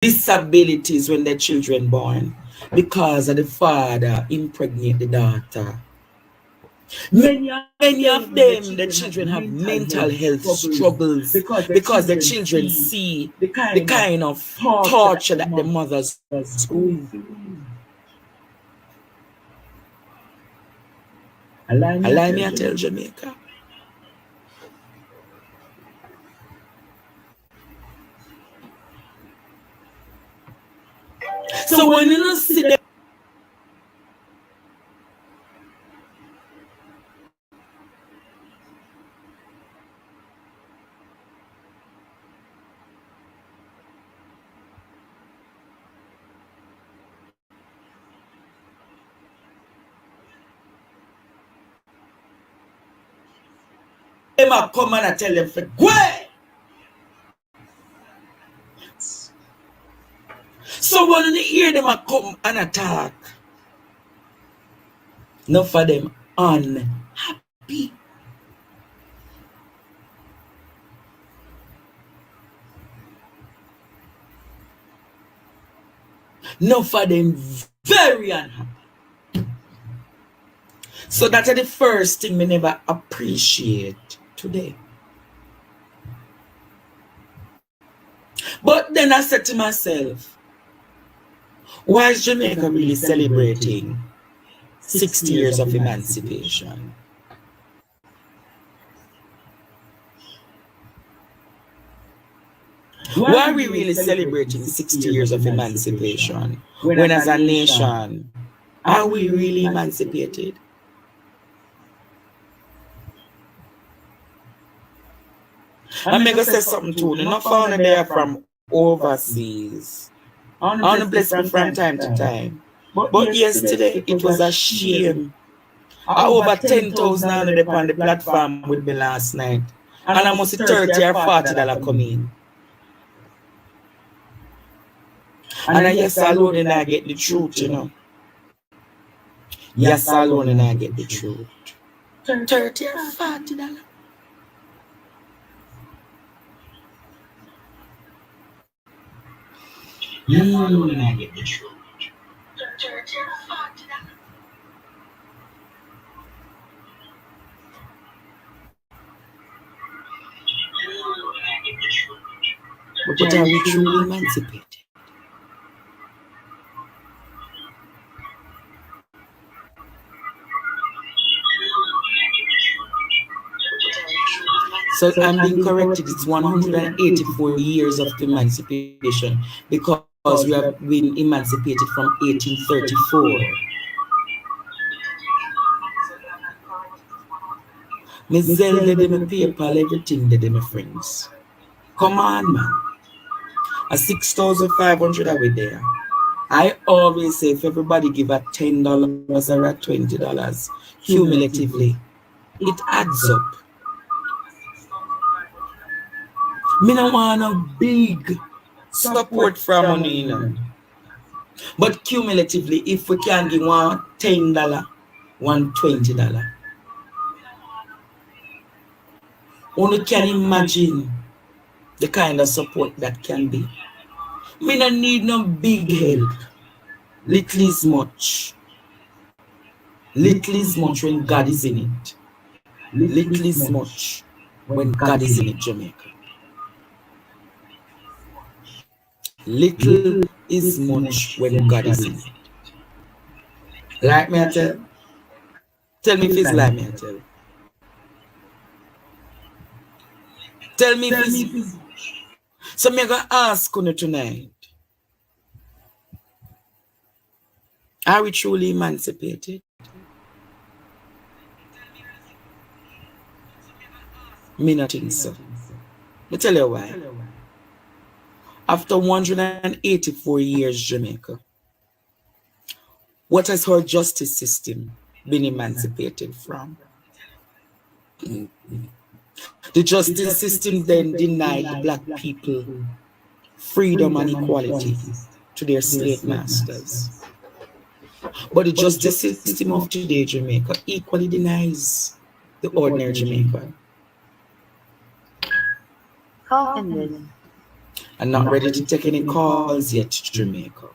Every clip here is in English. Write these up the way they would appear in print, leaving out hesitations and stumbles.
disabilities when their children born because of the father impregnate the daughter. Many of them, the children have mental health struggles because the children see the kind of torture that the mothers go through. Allow me to tell Jamaica. So when you see them come and I tell them for go. So when you hear them come and attack, none of them unhappy. None of them very unhappy. So that's the first thing we never appreciate today. But then I said to myself, why is Jamaica really celebrating 60 years of emancipation? Why are we really celebrating 60 years of emancipation when as a nation, are we really emancipated? I'm going to say something to you. Not found there from overseas. On the bless me from time to time. But yesterday, it was a shame. Over 10,000 on the platform with me last night. And I must $30 or $40 come in. And I yes alone and I get the truth, you know. Yes alone and I get the truth. $30 or $40. Yes alone and I get the truth. $30 or $40. But are we truly emancipated? So I'm being corrected, it's 184 years of emancipation because we have been emancipated from 1834. Me Zelda de me PayPal, everything de my friends. Come on, man. A 6,500 are we there. I always say if everybody give a $10 or a $20 cumulatively, it adds up. Me no want a big support from money, you know. But cumulatively, if we can give one $10, one $20, only can imagine the kind of support that can be. Me no need no big help. Little is much. Little is much when God is in it. Little is much when God is in it, Jamaica. Little is much when God is in it. Like me, I tell. Tell me if it's like me, I tell. Tell me if it's. So I'm going to ask you tonight. Are we truly emancipated? Me not think so. Let me tell you why. After 184 years, Jamaica, what has our justice system been emancipated from? The justice system then denied black people freedom and equality to their slave masters. But the justice system of today, Jamaica, equally denies the ordinary Jamaican. I'm not ready to take any calls yet, Jamaica.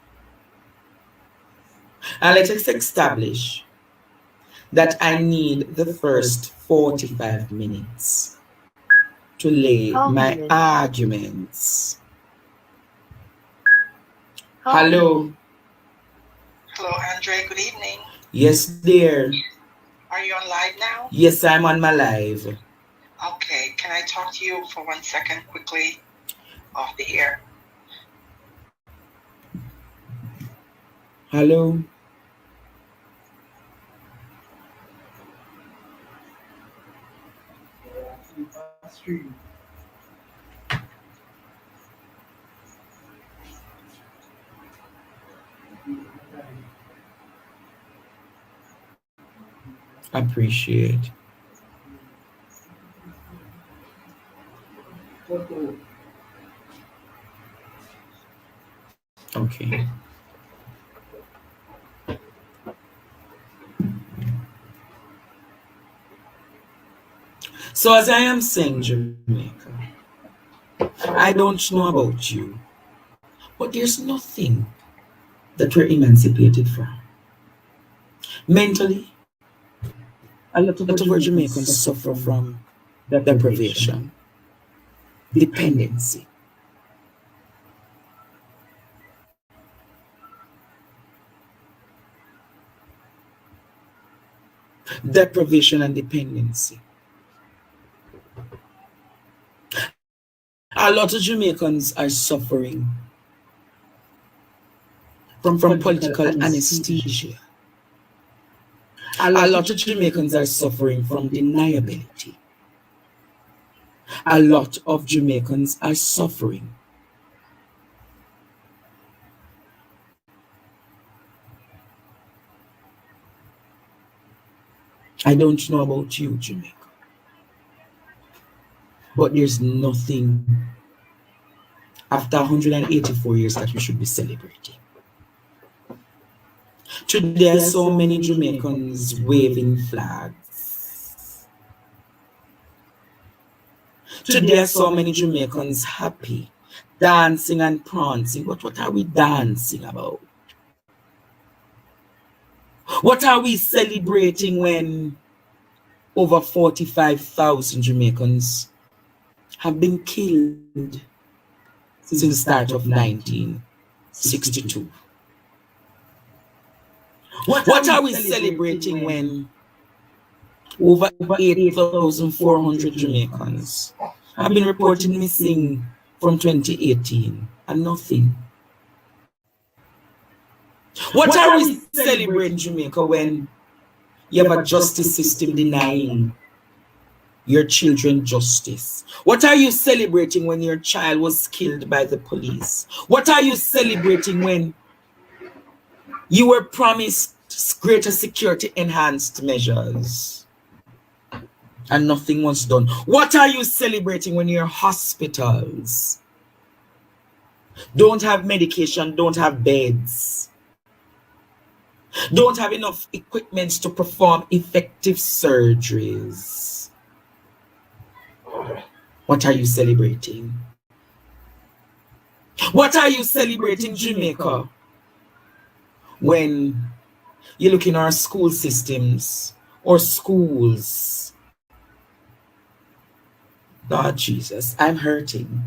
And let us establish that I need the first 45 minutes to lay my arguments. Hello. Hello, Andre. Good evening. Yes, dear. Are you on live now? Yes, I'm on my live. Okay. Can I talk to you for 1 second quickly off the air? Hello. Appreciate. Okay. So as I am saying, Jamaica, I don't know about you, but there's nothing that we're emancipated from. Mentally, a lot of our Jamaicans suffer from deprivation, dependency. Deprivation and dependency. A lot of Jamaicans are suffering from political anesthesia. A lot of Jamaicans are suffering from deniability. A lot of Jamaicans are suffering I don't know about you, Jamaica, but there's nothing after 184 years that we should be celebrating. Today, so many Jamaicans waving flags. Today, so many Jamaicans happy, dancing and prancing. But what are we dancing about? What are we celebrating when over 45,000 Jamaicans have been killed since the start of 1962? What are we celebrating when over 8,400 Jamaicans have been reported missing from 2018 and nothing? What are we celebrating, Jamaica, when you have a justice system denying your children justice? What are you celebrating when your child was killed by the police? What are you celebrating when you were promised greater security enhanced measures and nothing was done? What are you celebrating when your hospitals don't have medication, don't have beds, don't have enough equipment to perform effective surgeries? What are you celebrating? What are you celebrating, Jamaica, when you look in our school systems or schools? Lord Jesus, I'm hurting.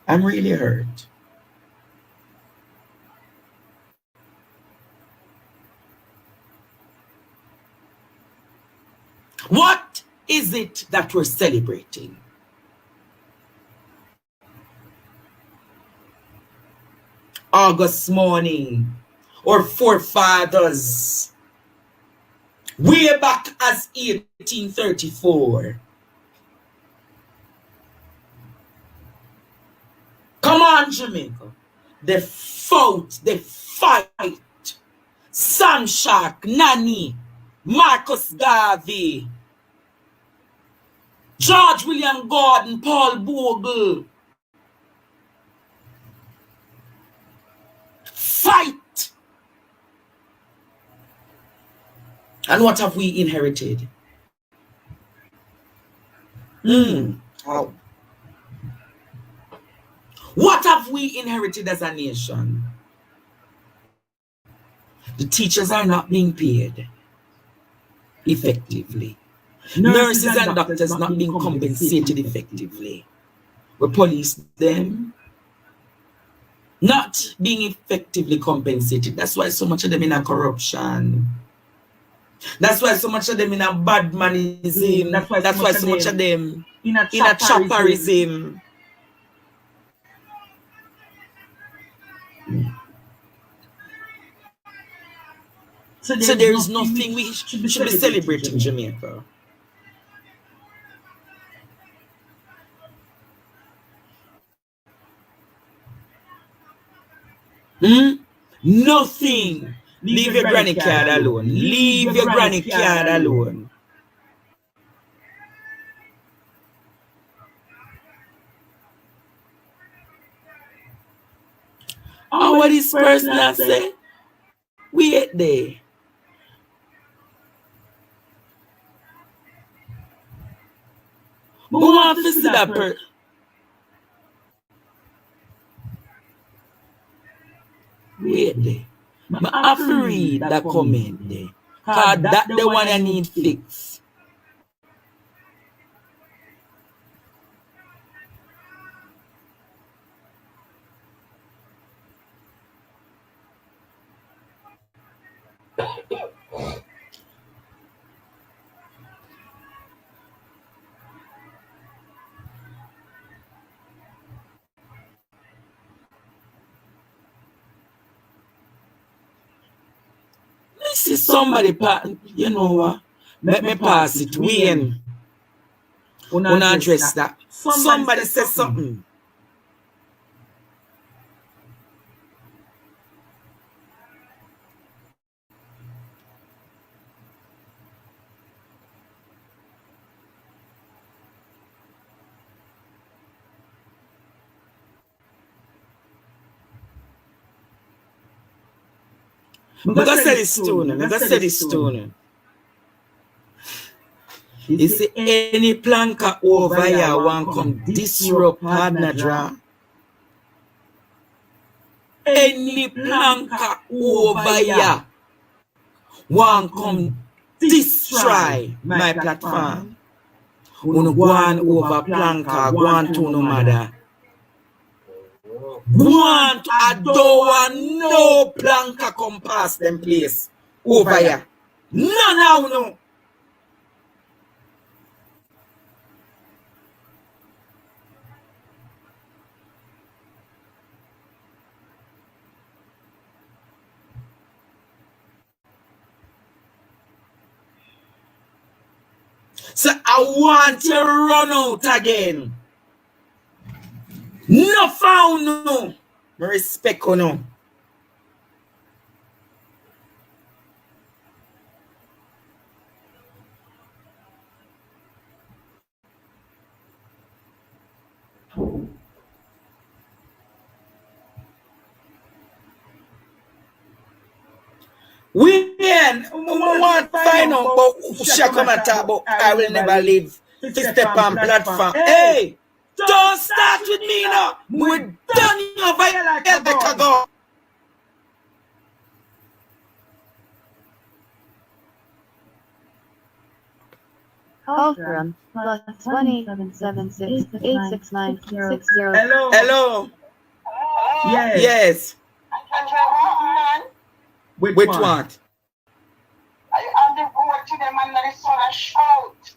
I'm really hurt. What is it that we're celebrating? August morning, our forefathers, way back as 1834. Come on, Jamaica. They fought, they fight. Sam Shark, Nani, Marcus Garvey, George William Gordon, Paul Bogle. Fight. And what have we inherited? How? we inherited as a nation. The teachers are not being paid effectively. Nurses and doctors not being compensated effectively. We police them not being effectively compensated. That's why so much of them in a corruption. That's why so much of them in a bad manism. That's why so much of them in a chopperism. So there is nothing we should be celebrating in Jamaica. Nothing. Leave your granny card alone. Leave your granny card alone. And what this person has said, wait there. We want to see that person. Wait there. I have to read that comment there. Because that's the one I need fixed. This is somebody, you know what? Let me pass it. Wayne. Wanna address that. Somebody says something. I'm going to say this stone. You see, any planka over here want come disrupt partner draw. Any planka over here want come destroy my platform. Wanna go on over planka, go on to no matter. Want I don't want no planka come past them place over here. No. So I want to run out again. No found no. Me respect you no. We want to find out about who shall come and talk about I will never live to step on platform. Hey, don't start with me now. We're done over here like a go. Call from +1-877-6-869-60. Hello. Yes. Which one? Are you on the board to them and there is so a shout?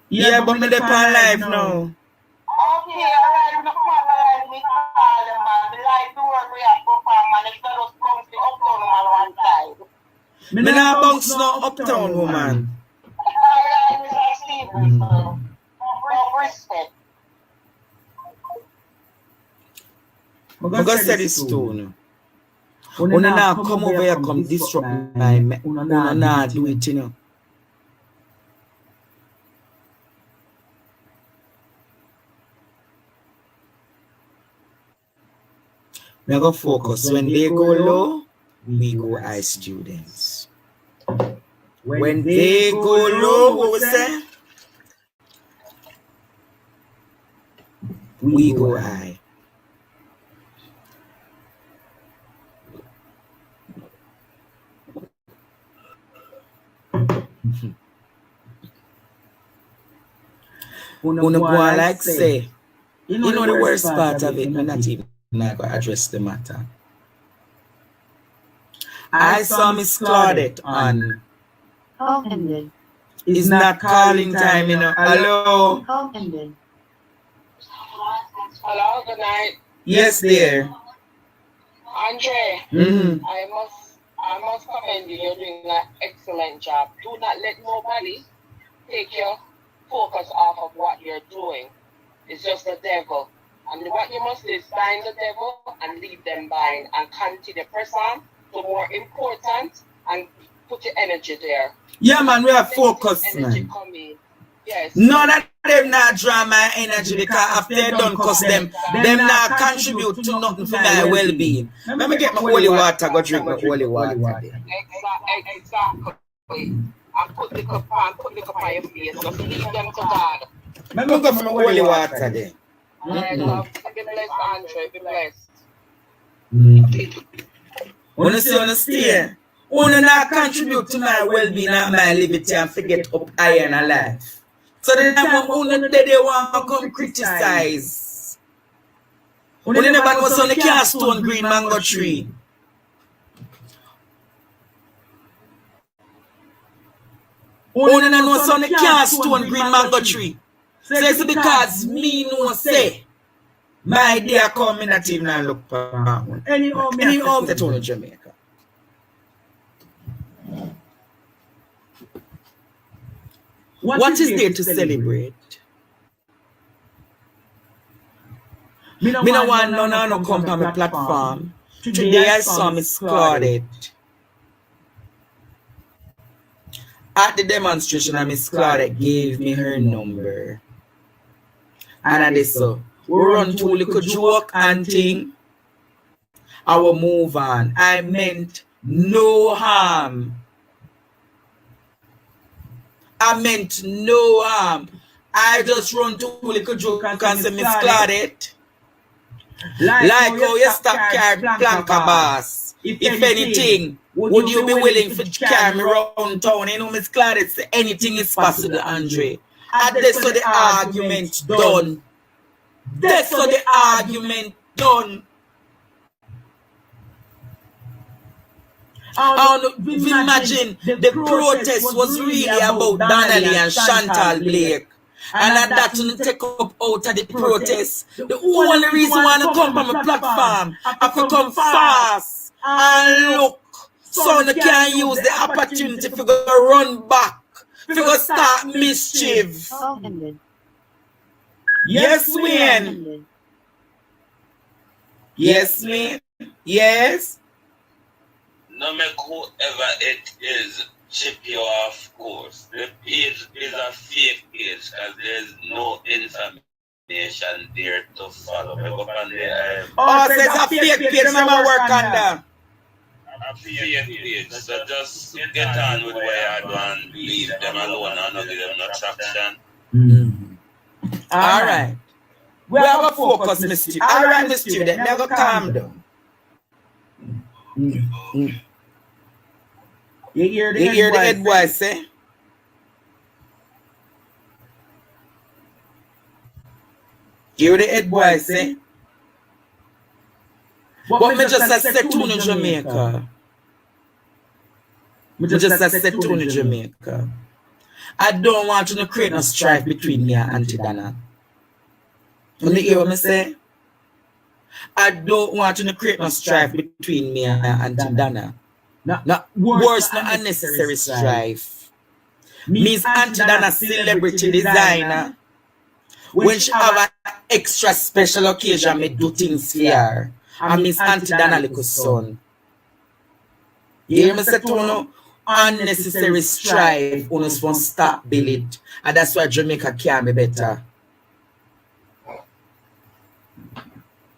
Yeah, but me dey on live now. Okay, alright, I'm not live, me call them man. The live the work we have perform man, it's not just bounce the uptown man one side. Me not bounce no uptown woman. Alright, Mr. Steve, no respect. I'm going to say this stone. Una now come over here, come disrupt my una now do it, you know. We are going to focus. When they go low, we go high, students. When they go low, what we say? We go high. Wanna go on like say, you know the worst part of it, me not even like to address the matter. I saw Miss Claudette on Call ended. It's not calling time, you know. Hello? Call ended. Hello, good night. Yes, dear. Andre, Mm-hmm. I must commend you. You're doing an excellent job. Do not let nobody take your focus off of what you're doing. It's just the devil. And what you must do is bind the devil and leave them bind and continue to press on to more important and put your energy there. Yeah, man, we are focused, Energy man. coming. Yes. None of them not draw my energy because after they done cuss them not contribute to nothing for my well-being. Let me get my holy water, go drink my holy water. Exactly. And put the cup on your face. Just leave them to God. Let me go for my holy water there. Alright, love. Be blessed, Andre. Be blessed. Wanna see, wanna stay. Wanna not contribute to my well-being and my liberty and forget up iron alive. So the time when they want to come criticize. When they never know so they can't stone green mango tree. When they know so they can't stone green mango tree. So it's because me no say my day come, me not even look for one. Anyhow, me to Jamaica. What is there to celebrate? Me no want none no come on my platform. Today I saw Miss Claudette. At the demonstration, Miss Claudette gave me her number. And I did so. We run two little joke and thing. I will move on. I meant no harm. I meant no harm. I just run two little joke and say, Miss Claudette, like how you stop carry planka boss. If anything, would you be willing to carry me around town? You know, Miss Claudette say anything is possible, Andre. And that's so the argument done. That's so the argument done. Imagine the protest was really about Donnelly and Chantal Blake. And that to take up out of the protest. The only reason why I come from a platform, I could come fast and look. So they can use the opportunity to go run back, to go start mischief. Call ended. Yes, Wayne. Yes, Wayne. Yes. No matter whoever it is, chip you off course. The page is a fake page because there's no information there to follow. I go on there. Oh, so it's a fake page, I'm work on that. A fake page. So just get on with what you do and leave them alone and not give them no traction. All right. We have a focus, Mr. All right, Mr. Student, never calm down. You hear the head voice say? You hear the head voice say? But me just a set to Jamaica. Me just a set to Jamaica. I don't want to create no strife between me and Auntie Dana. You hear what I say? I don't want to create no strife between me and Auntie Dana. No, worse, no unnecessary strife. Miss Auntie Dana, celebrity designer. When she have an extra special occasion, me do things for her. And Miss Auntie Dana little son. You hear me say to no unnecessary strife, you want to stop build it. And that's why Jamaica can be better.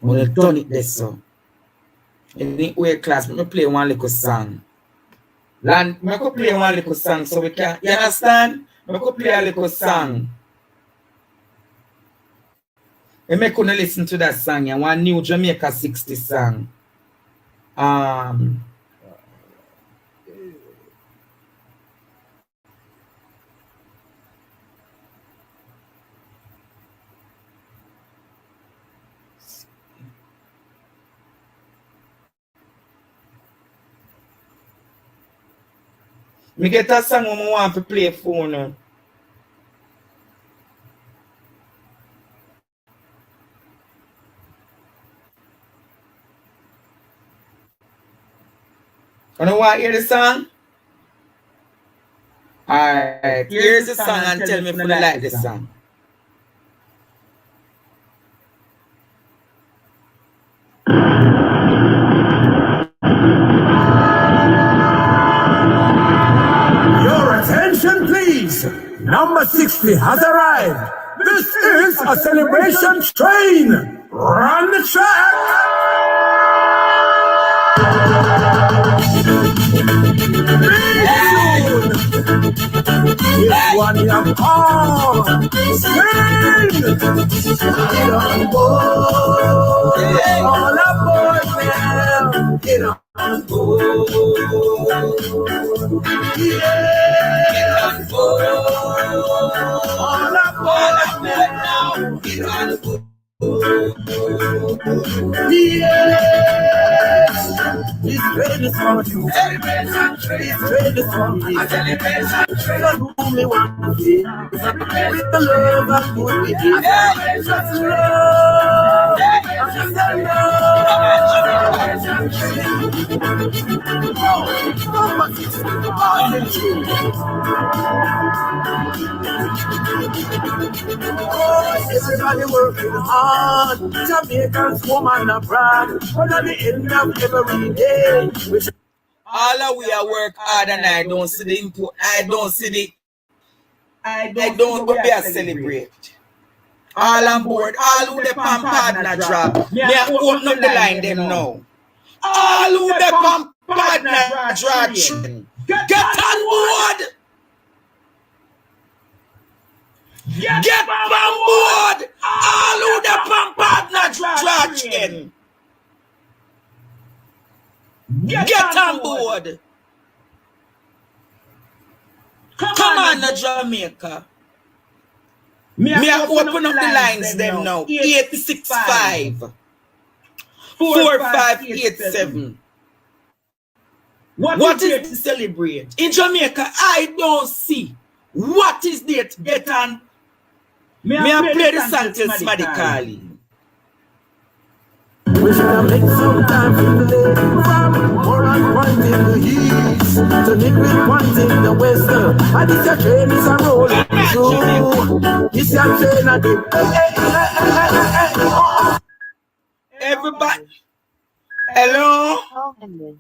When you done it this so. In the weight class, me play one little song. Land, me could play one little song so we can, you understand? Me could play a little song. And me couldn't listen to that song, yeah, one new Jamaica 60 song. Me get a song when I want to play phone. You know what? Hear the song? Alright, here's the song and tell me if you like the song. Your attention, please. Number 60 has arrived. This is a celebration train. Run the track. This one you have all. Sing. Get on board. All aboard now. Get on board. Yeah. Get on board. All aboard now. Get on board. Yes. This train is for you. Celebration train. This train is for me. A celebration train. Don't do me one thing. With the love and good we give. Just love. Just everybody working hard. Jamaicans, woman abroad. But at the end of every day, all of we are work hard and I don't see the input. I don't see the. I don't go be a celebrate. All on board, all who the pump partner drop. Me I open up the line them now. All who the pump partner drop. Get on board. Get on board. All who the pump partner drop. Get on board. Come on, Jamaica. Me I open up the lines them now. 865 4587. What is the celebrate? In Jamaica, I don't see. What is that? Get on. Me I play the song till somebody call you. we should have make some time for the lady from more on point in the east to live with point in the west. And this your train is a rolling through. This your train and the Everybody. Hello? Call ended.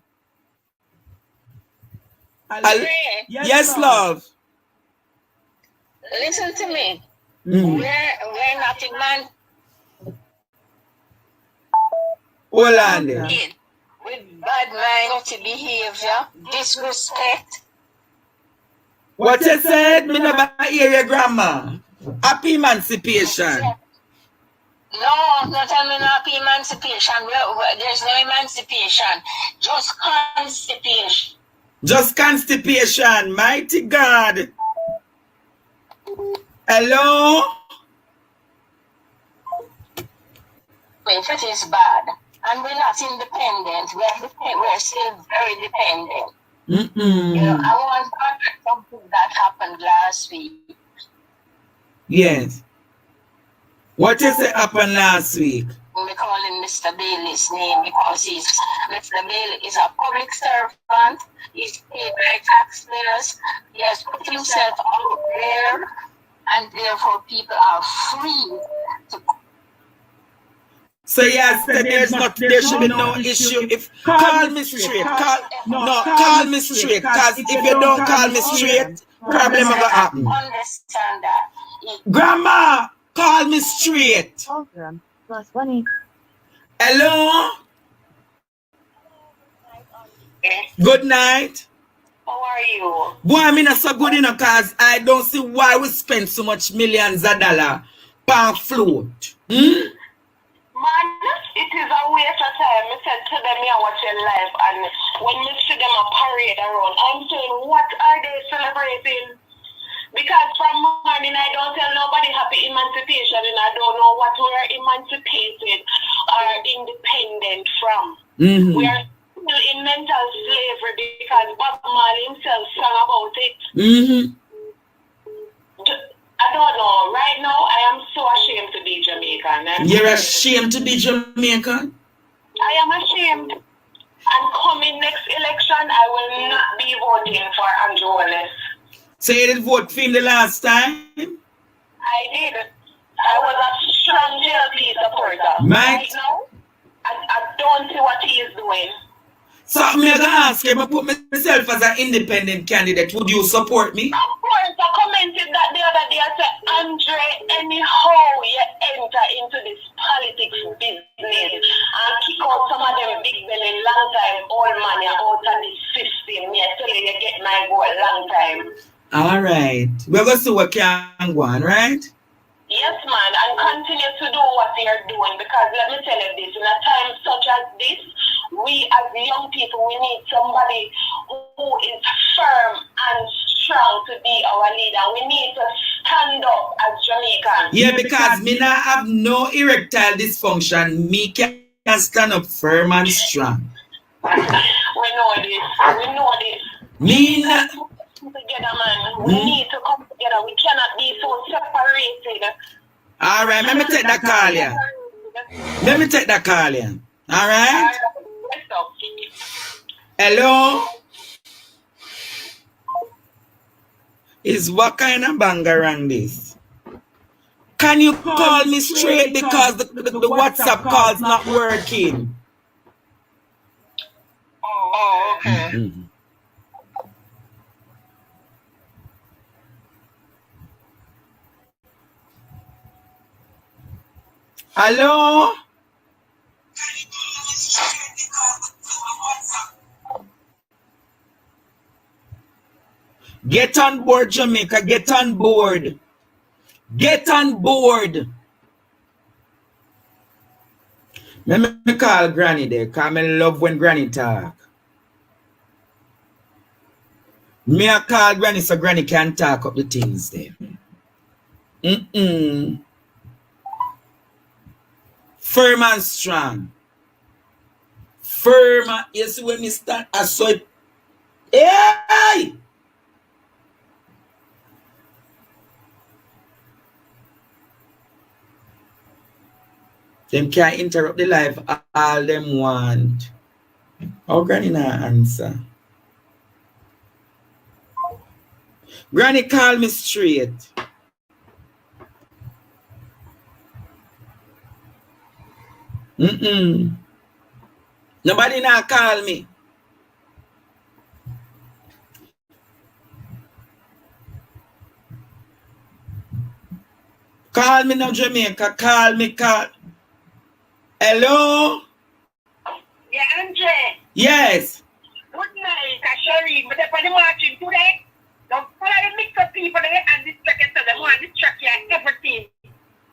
Yes, love. Listen to me. Mm. We're not in man. Hold on there. With bad mind, behavior, disrespect. What you said? Me never hear your grandma. Happy emancipation. No, not tell me no happy emancipation. There's no emancipation. Just constipation. Just constipation. Mighty God. Hello? If it is bad, and we're not independent, we're still very dependent. You know, I want to correct something that happened last week. Yes. What is it happened last week? We're calling Mr. Bailey's name because Mr. Bailey is a public servant. He's paid by taxpayers. He has put himself out there, and therefore people are free to. So yes, there should be no issue. If call me straight, call me straight. Cause if you don't call me straight, problem will happen. Understand that. Grandma, call me straight. Program +1. Hello. Good night. How are you? Boy, I'm not so good enough cause I don't see why we spend so much millions of dollars per float. Man, it is a waste of time. I said to them, I watch your live, and when I see them a parade around, I'm saying, what are they celebrating? Because from morning, I don't tell nobody happy emancipation, and I don't know what we're emancipated or independent from. We are still in mental slavery because Bob Marley himself sang about it. I don't know. Right now, I am so ashamed to be Jamaican. You're ashamed to be Jamaican? I am ashamed. And coming next election, I will not be voting for Andrew Wallace. So you didn't vote for him the last time? I did. I was a strong JLP supporter. Right now, I don't see what he is doing. So I'm going to ask him, I put myself as an independent candidate. Would you support me? Of course, I commented that the other day. I said, Andre, anyhow you enter into this politics business and kick out some of them big belly long time old money out of the system. I tell you, you get my goal long time. All right. We're going to see what can go on, right? Yes, man, and continue to do what they are doing, because let me tell you this, in a time such as this, we as young people, we need somebody who is firm and strong to be our leader. We need to stand up as Jamaicans. Yeah, because me not have no erectile dysfunction. Me can stand up firm and strong. We know this. We know this. Me not... Together, man. We need to come together. We cannot be so separated. All right, let me take that call, yeah. Let me take that call, yeah. All right? Hello? Is what kind of bangarang this? Can you call me straight because the WhatsApp call's not working? Oh, okay. Hello? Get on board, Jamaica. Get on board. Get on board. Let me call Granny there, because I love when Granny talk. Me I call Granny so Granny can talk up the things there. Firm and strong. Firm. You see when me stand, I saw it. Hey! Them can't interrupt the life all them want. Oh, Granny not answer. Granny call me straight. Nobody not call me. Call me now, Jamaica. Call me, call. Hello? Yeah, Andre. Yes. Good night, Sherry. But for the marching today, don't follow the mix of people there and distract yourself. They want to distract you and everything.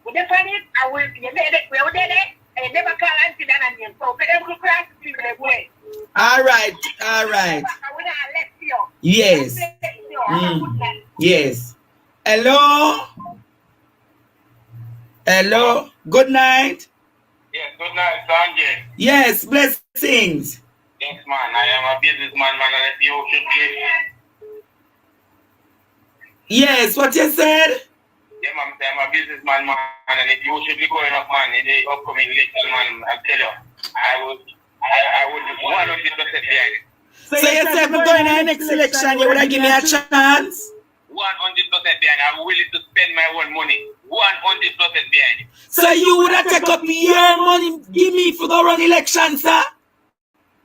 When they find it, I will, you did it, we did it, and you never call Auntie Dan and him. So, for them to cross the people, they way. All right, all right. Yes. Yes. Hello? Hello? Good night. Yes, good night, Sanjay. Yes, blessings. Yes, man. I am a businessman, man, and if you should be... Yes, what you said? Yeah, man, I'm a businessman, man, and if you should be going up, man, in the upcoming election, man, I tell you, I would 100% behind it. So you said we're going to the next election, you would give me a chance? 100% behind. I'm willing to spend my own money. 100% behind it. So you would have take up your money, give me for the run election, sir?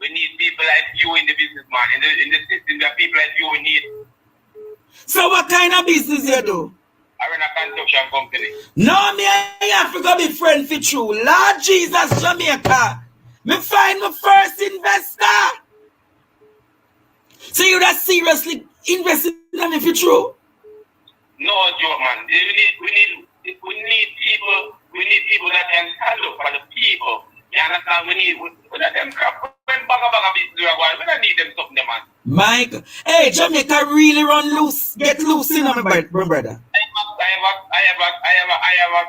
We need people like you in the business, man. In the system, there are people like you we need. So what kind of business you do? I run a construction company. No, me I have to go be friend for true. Lord Jesus, Jamaica. Me find my first investor. So you that seriously invested in me for true? No joke, man. We need people that can stand up for the people. You understand? We need them crap. When baga business we don't need them something, man. Mike, hey, Jamaica really run loose. Get loose in my brother. I have a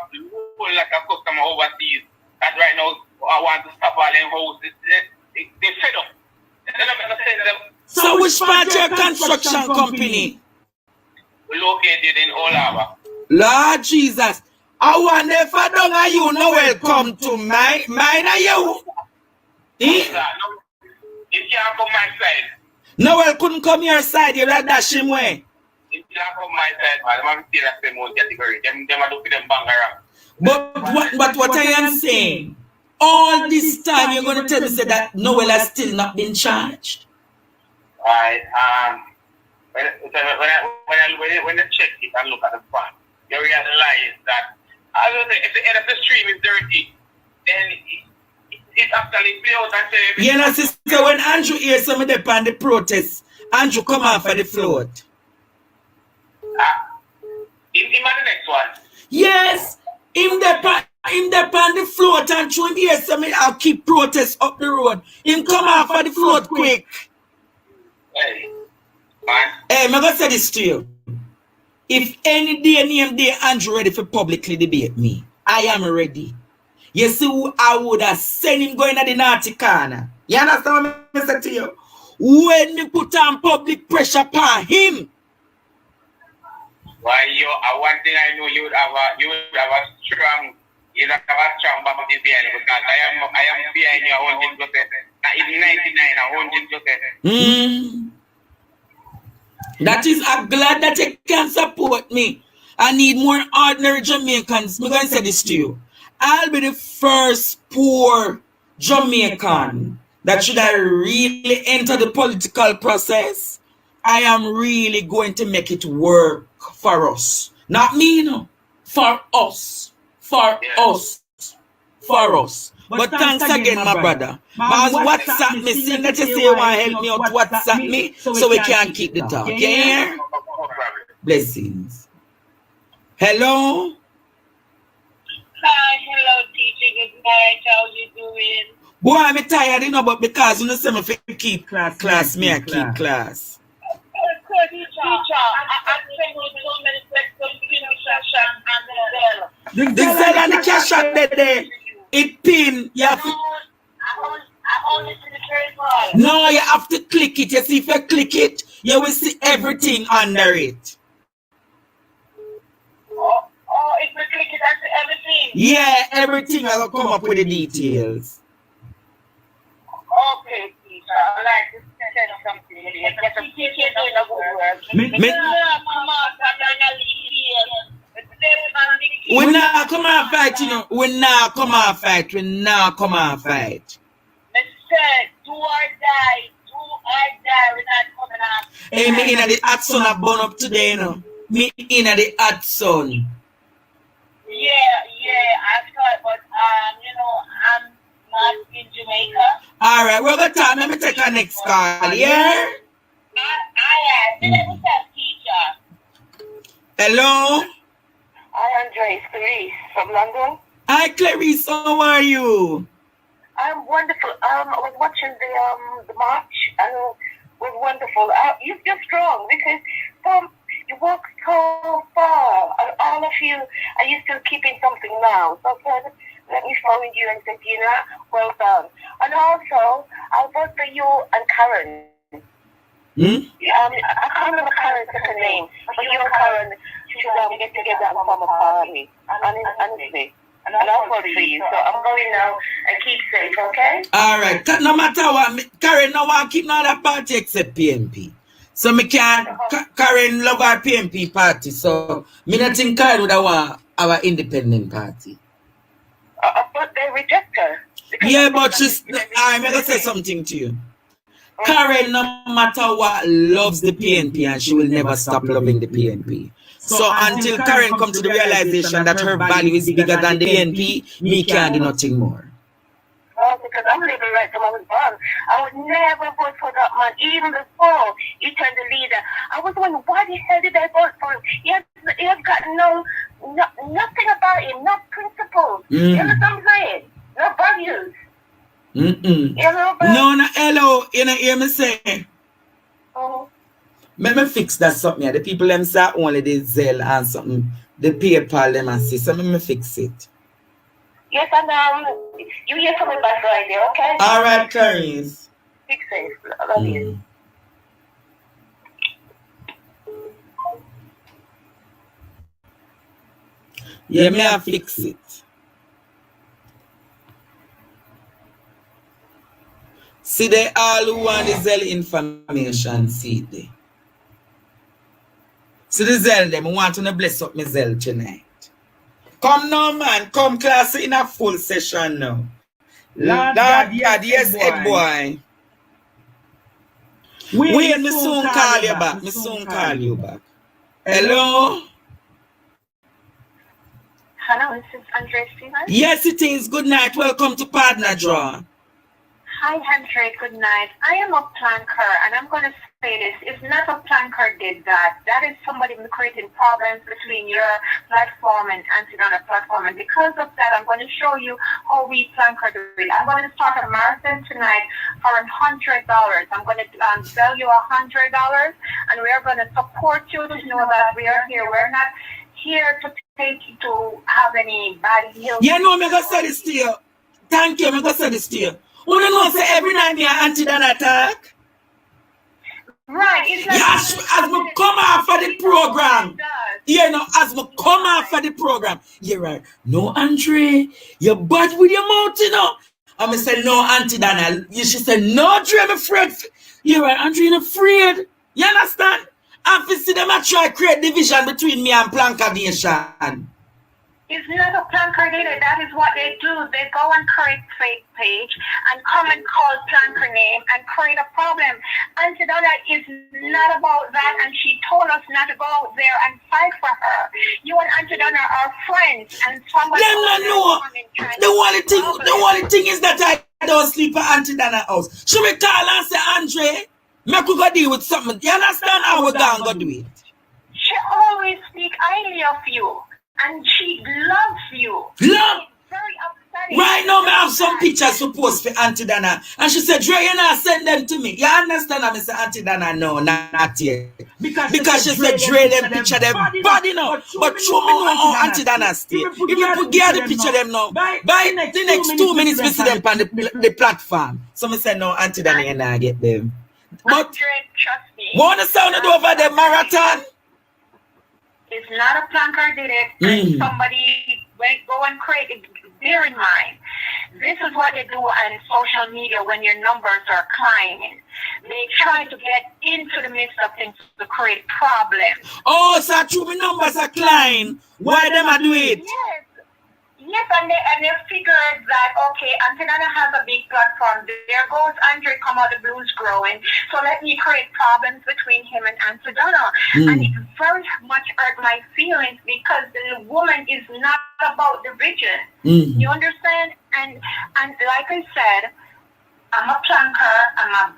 whole lot of customer overseas that right now I want to stop all them houses. They fed up. And then I'm going to send them So which part your construction company? We located in Olava. Lord Jesus. I wonder if I don't know you no welcome to mine are you? Eh? It can't come my side. Noel couldn't come your side, you like dash him way. It can't come my side, man. I'm still the same old category. Them are looking them bang around. But what I am saying, all this time you're going to tell me say that Noel has still not been charged. Right. When you check it and look at the fact, you realize that if the end of the stream is dirty, then it actually play out and say. You know, sister, when Andrew hears some of the on the protest, Andrew come off of the float. Him the next one. Yes, him the on the float and through him hear some I'll keep protest up the road. Him come off of the float quick. Hey, man. Hey, I'm gonna say this to you. If any day name day Andrew ready for publicly debate me, I am ready. You see who I would have sent him going at the naughty corner. You understand what I say to you? When me put on public pressure upon him. Why one thing I know you would have a strong boundary behind you, because I am behind you 100%. Not even 99, 100%. That is, I'm glad that you can support me. I need more ordinary Jamaicans. I'm going to say this to you. I'll be the first poor Jamaican that should I really enter the political process. I am really going to make it work for us. Not me, no. For us. For us. For us. But thanks again, my brother. Because WhatsApp me, seeing that you say you want to help me out, WhatsApp me so we can keep the talk. You hear? Blessings. Hello? Hi, hello, teacher. Good night. How you doing? Boy, I'm tired, you know, but because you know, say me keep class, me I keep class. Teacher, I'm saying with so many questions, The Zell and the cash out there. It pin. You have to, I only see the first one. no, you have to click it. You see, if you click it, you will see everything under it. If we click it, I see everything. Yeah, everything will come up with the details. Okay, teacher. I like to tell you something. Teacher doing a good work. We now come and fight, you know. We now come and fight. We now come and fight. Mister, do or die. Do or die. We're not coming out. Hey, me in the hot sun I burn up today, you know. Me in the hot sun. Yeah, I thought, but you know, I'm not in Jamaica. All right, we're gonna talk. Let me take our next call. Yeah. I am. Teacher. Hello. Hi, Andre. It's Clarice from London. Hi, Clarice. How are you? I'm wonderful. I was watching the march and it was wonderful. You're strong because you walk so far, and all of you are you still keeping something now. So let me phone you and say, well done. And also, I'll vote for you and Karen. I can't remember Karen's second name, but you and Karen should get together and form a party. Honestly. And I'll vote for you. So I'm going now and keep safe, okay? All right. No matter what, Karen no want keep no other party except PNP. So me can't, Karen love our PNP party. So me not think Karen would want our independent party. But they reject her. Yeah, but I'm going to say something to you. Karen, no matter what, loves the PNP and she will never stop loving the PNP. So until Karen comes to the realization that her value is bigger than the PNP, me can't do nothing more. Oh, because I'm living right till I was born. I would never vote for that man, even before he turned the leader. I was wondering, why the hell did I vote for him? He has got nothing about him, no principles. You know what I'm saying? No values. You know, no, hello, you know, hear me say. Let me fix that something. The people them say only the Zell and something. The PayPal them and see. So let me fix it. Yes, and you hear something back right there, okay? All right, Clarice. Fix it. I love you. Yeah, may I fix it. See, they all who want the Zell information, see they. See the Zell them, want to bless up my Zell tonight. Come now, man. Come class in a full session now. Lord God, yes, Ed boy. Wait, me soon call you back. Me soon call you back. Hello? Hello, this is Andre Stevens. Yes, it is. Good night. Welcome to Partner Draw. Hi, Andre. Good night. I am a planker, and I'm going to say this. If not a planker did that, that is somebody creating problems between your platform and Antigona platform. And because of that, I'm going to show you how we planker do it. I'm going to start a marathon tonight for $100. I'm going to sell you $100, and we are going to support you to know that we are here. We're not here to take you to have any bad heels. Yeah, no, I'm going to say this to you. Thank you. I'm going to say this to you. You know, say every night me Antigona attack. Right. It's like yes, as we come off of the program. Yeah, no, as we come off of the program. You're right. No, Andre, you're bad with your mouth, you know. I'm going to say, no, Antigona. You should say, no, Andre, I'm afraid. You're right, Andre, you're afraid. You understand? And to see them I try to create division between me and Planka Nation. It's not a planker data. That is what they do. They go and create fake page and come and call planker name and create a problem. Antigona is not about that, and she told us not to go out there and fight for her. You and Antigona are friends, and somebody. No. The only thing is that I don't sleep at Antigona house. Should we call and say, Andre, make we go deal with something? You understand how we go do it? She always speak highly of you. And she loves you. Love? Very upsetting. Right now, I have some pictures to post for Antigona. And she said, Dre, you not send them to me. You understand? I said, Antigona, no, not yet. Because she said, Dre, them picture them body now. But show me know how Antigona stay. If you put the picture them now, by the next 2 minutes, we see them on the platform. So I said, no, Antigona, you not get them. But, Andre, trust me. Want to sound it over the marathon? It's not a planker did it, and somebody went go and create it. Bear in mind, this is what they do on social media when your numbers are climbing. They try to get into the midst of things to create problems. Oh, so true, my numbers are climbing. Why them I do it? Yes, and they figured that, okay, Antigona has a big platform. There goes Andre, come out the blues growing. So let me create problems between him and Antigona. And it very much hurt my feelings because the woman is not about the vision. You understand? And like I said, I'm a planker. I'm a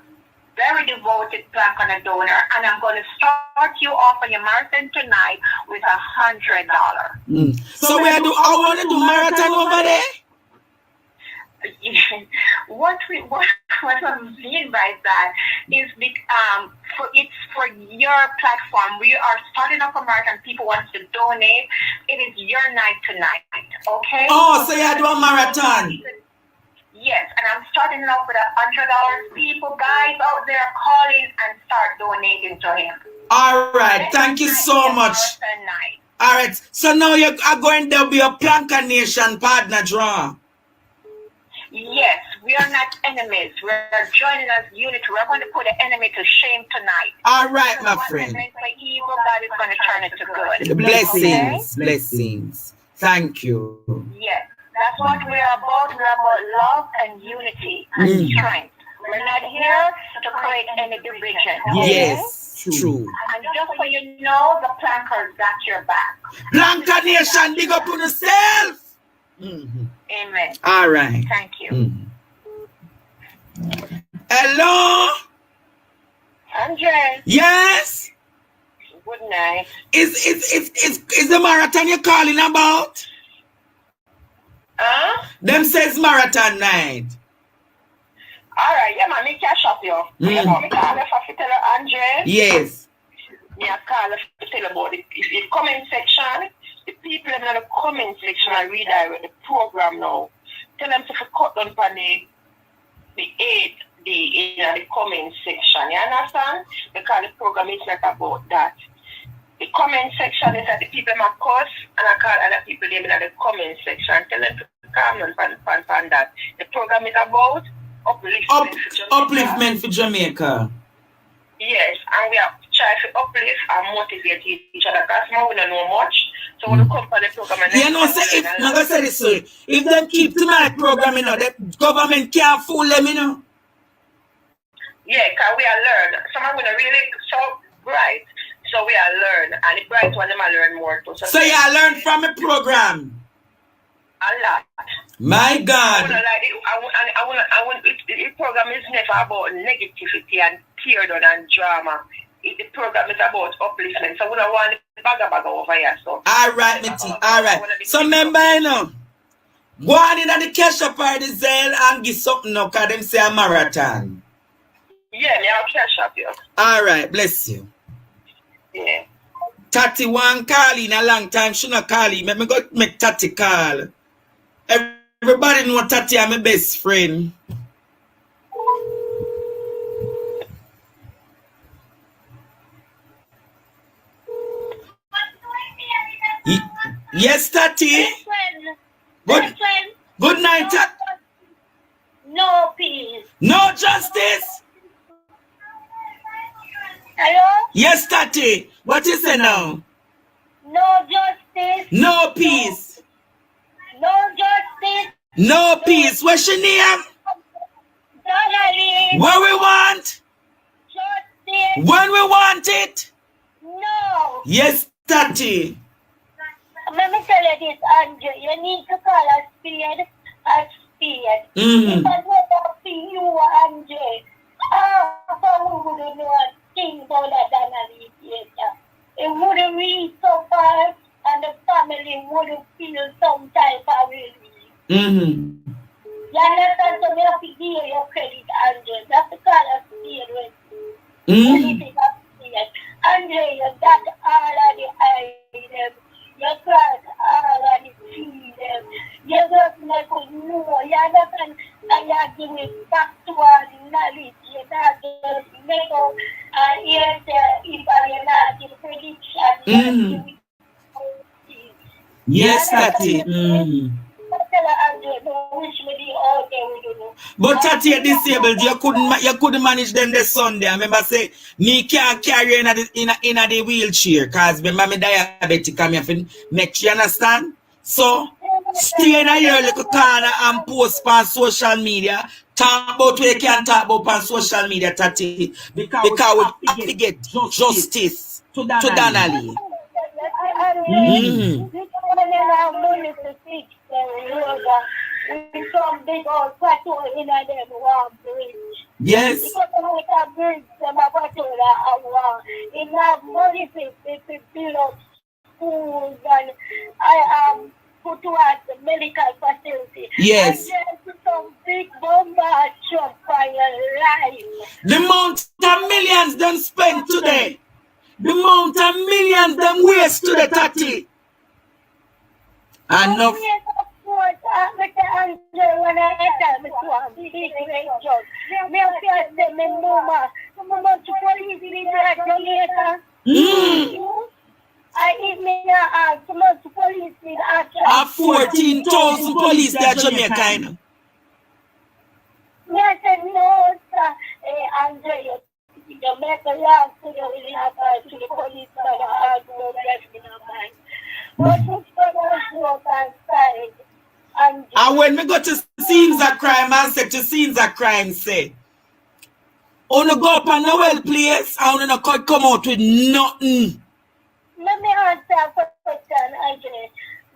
very devoted planker donor, and I'm going to start you off on your marathon tonight with $100. So I want to do marathon over there? What I mean by that is it's for your platform. We are starting up a marathon. People want to donate. It is your night tonight. Okay? Oh, so you do a marathon? Yes, and I'm starting off with $100. People, guys out there, calling and start donating to him. All right, thank you so much. All right, so now you are going to be a Planka Nation partner draw. Yes, we are not enemies. We are joining as unity. We're going to put the enemy to shame tonight. All right, my friend. What meant for evil, God is going to turn it to good. Blessings, blessings. Thank you. Yes. That's what we're about. We're about love and unity and strength. We're not here to create any division. Yes, true. And just so you know, the plankers got your back. Planka Nation, big up on yourself. Amen. All right. Thank you. Hello? Andre. Yes? Good night. Is the marathon you're calling about? Them says marathon night. All right, yeah, man, me cash up you. You know, me call if tell Andre. Yes. Me call if tell about it. If the comment section, the people in the comment section I redirect the program now. Tell them to cut down on the 8D in the comment section. You understand? Because the program is not about that. The comment section is that the people my course, and I call other people them in the comment section. Tell them to come and fan that. The program is about upliftment for Jamaica. Yes, and we have tried to uplift and motivate each other because now we don't know much. So when we come for the program and you know, say if I'm gonna say this way, if they keep to my program, you know, the government can't fool them, you know. Yeah, because we are learn. Some are gonna really so bright. So we are learn, and the bright one them I learn more too. So you learn from the program. A lot. My God. I want the program is never about negativity and tear down and drama. The program is about upliftment. So we don't want the bag over here. So all right, Mitty. All right. So remember, you know, go on in at the cash up or the Zelle and give something now, because them say a marathon. Yeah, me I'll cash up you. All right, bless you. Yeah. Tati one call in a long time. She not call in. Let me go make Tati call. Everybody know Tati is my best friend. Yes, Tati. Good night, Tati. No peace. No justice. Hello? Yes, Tati. What is it now? No justice. No peace. No justice. No peace. What's your name? Donnelly. What we want? Justice. When we want it? No. Yes, Tati. Let me tell you this, Andrew. You need to call a spade a spade. Mm-hmm. If I don't see you, Andrew, how would you know a thing about that Donnelly theater? It wouldn't reach so far, and the family wouldn't feel some type of relief. Mm-hmm. You understand? So we have to give you credit, Andrew. You have to call a spade with Mm-hmm. anything of spade. Andrew, you got all of the items. You got all of the freedom. You just make us know. You understand? And you are giving factual knowledge. You not just make up yes, if I not give prediction. Mm-hmm. Yes, Tati. Mm-hmm. But Tati, you're disabled. You couldn't manage them this Sunday. I remember say me can't carry you in the wheelchair because remember me diabetic and me have to make you understand. So stay in your little corner and post on social media. Talk about what you can talk about on social media, Tati. Because we have to get justice to Donnelly. Mm-hmm. Some big old plateau in them one bridge. Yes. Because we can bridge them a plateau that one. In have money to build up schools and I put towards the medical facility. Yes. And there's some big bombardment for your life. The amount of millions them spent today. The amount of millions them waste to the Tati. Enough. I 14,000 police there Jamaica, you know. Yes, no, sir. Andre, Jamaica, last to the police, and when we go to scenes of crime, I say to scenes of crime, say, only go up on the well place, and only come out with nothing. Let me answer a question, Andre.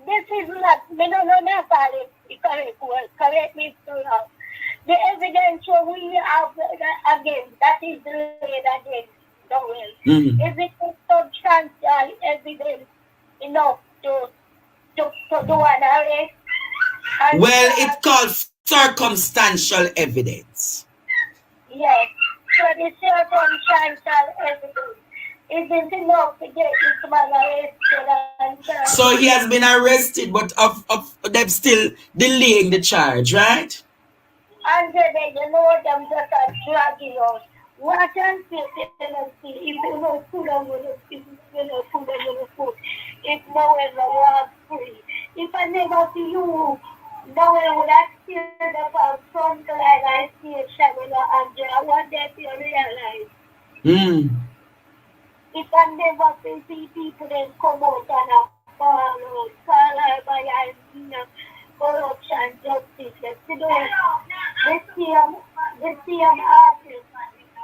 This is not, me no know correct me if I'm wrong. The evidence we have again, that is delayed again, the well. Mm-hmm. Is it substantial evidence enough to do an arrest? Well, it's called circumstantial evidence. Yes. So the circumstantial evidence isn't enough to get this man arrested. So he has been arrested, but of them still delaying the charge, right? And then you know them just drag you out. Watch and see, if you know food on your feet, you know food on your foot. If no one was free. If I never see you, no one would have scared about front line I see a shadow and I want that to realize. If I never see people then come out and fall out by corruption, justice, the same artists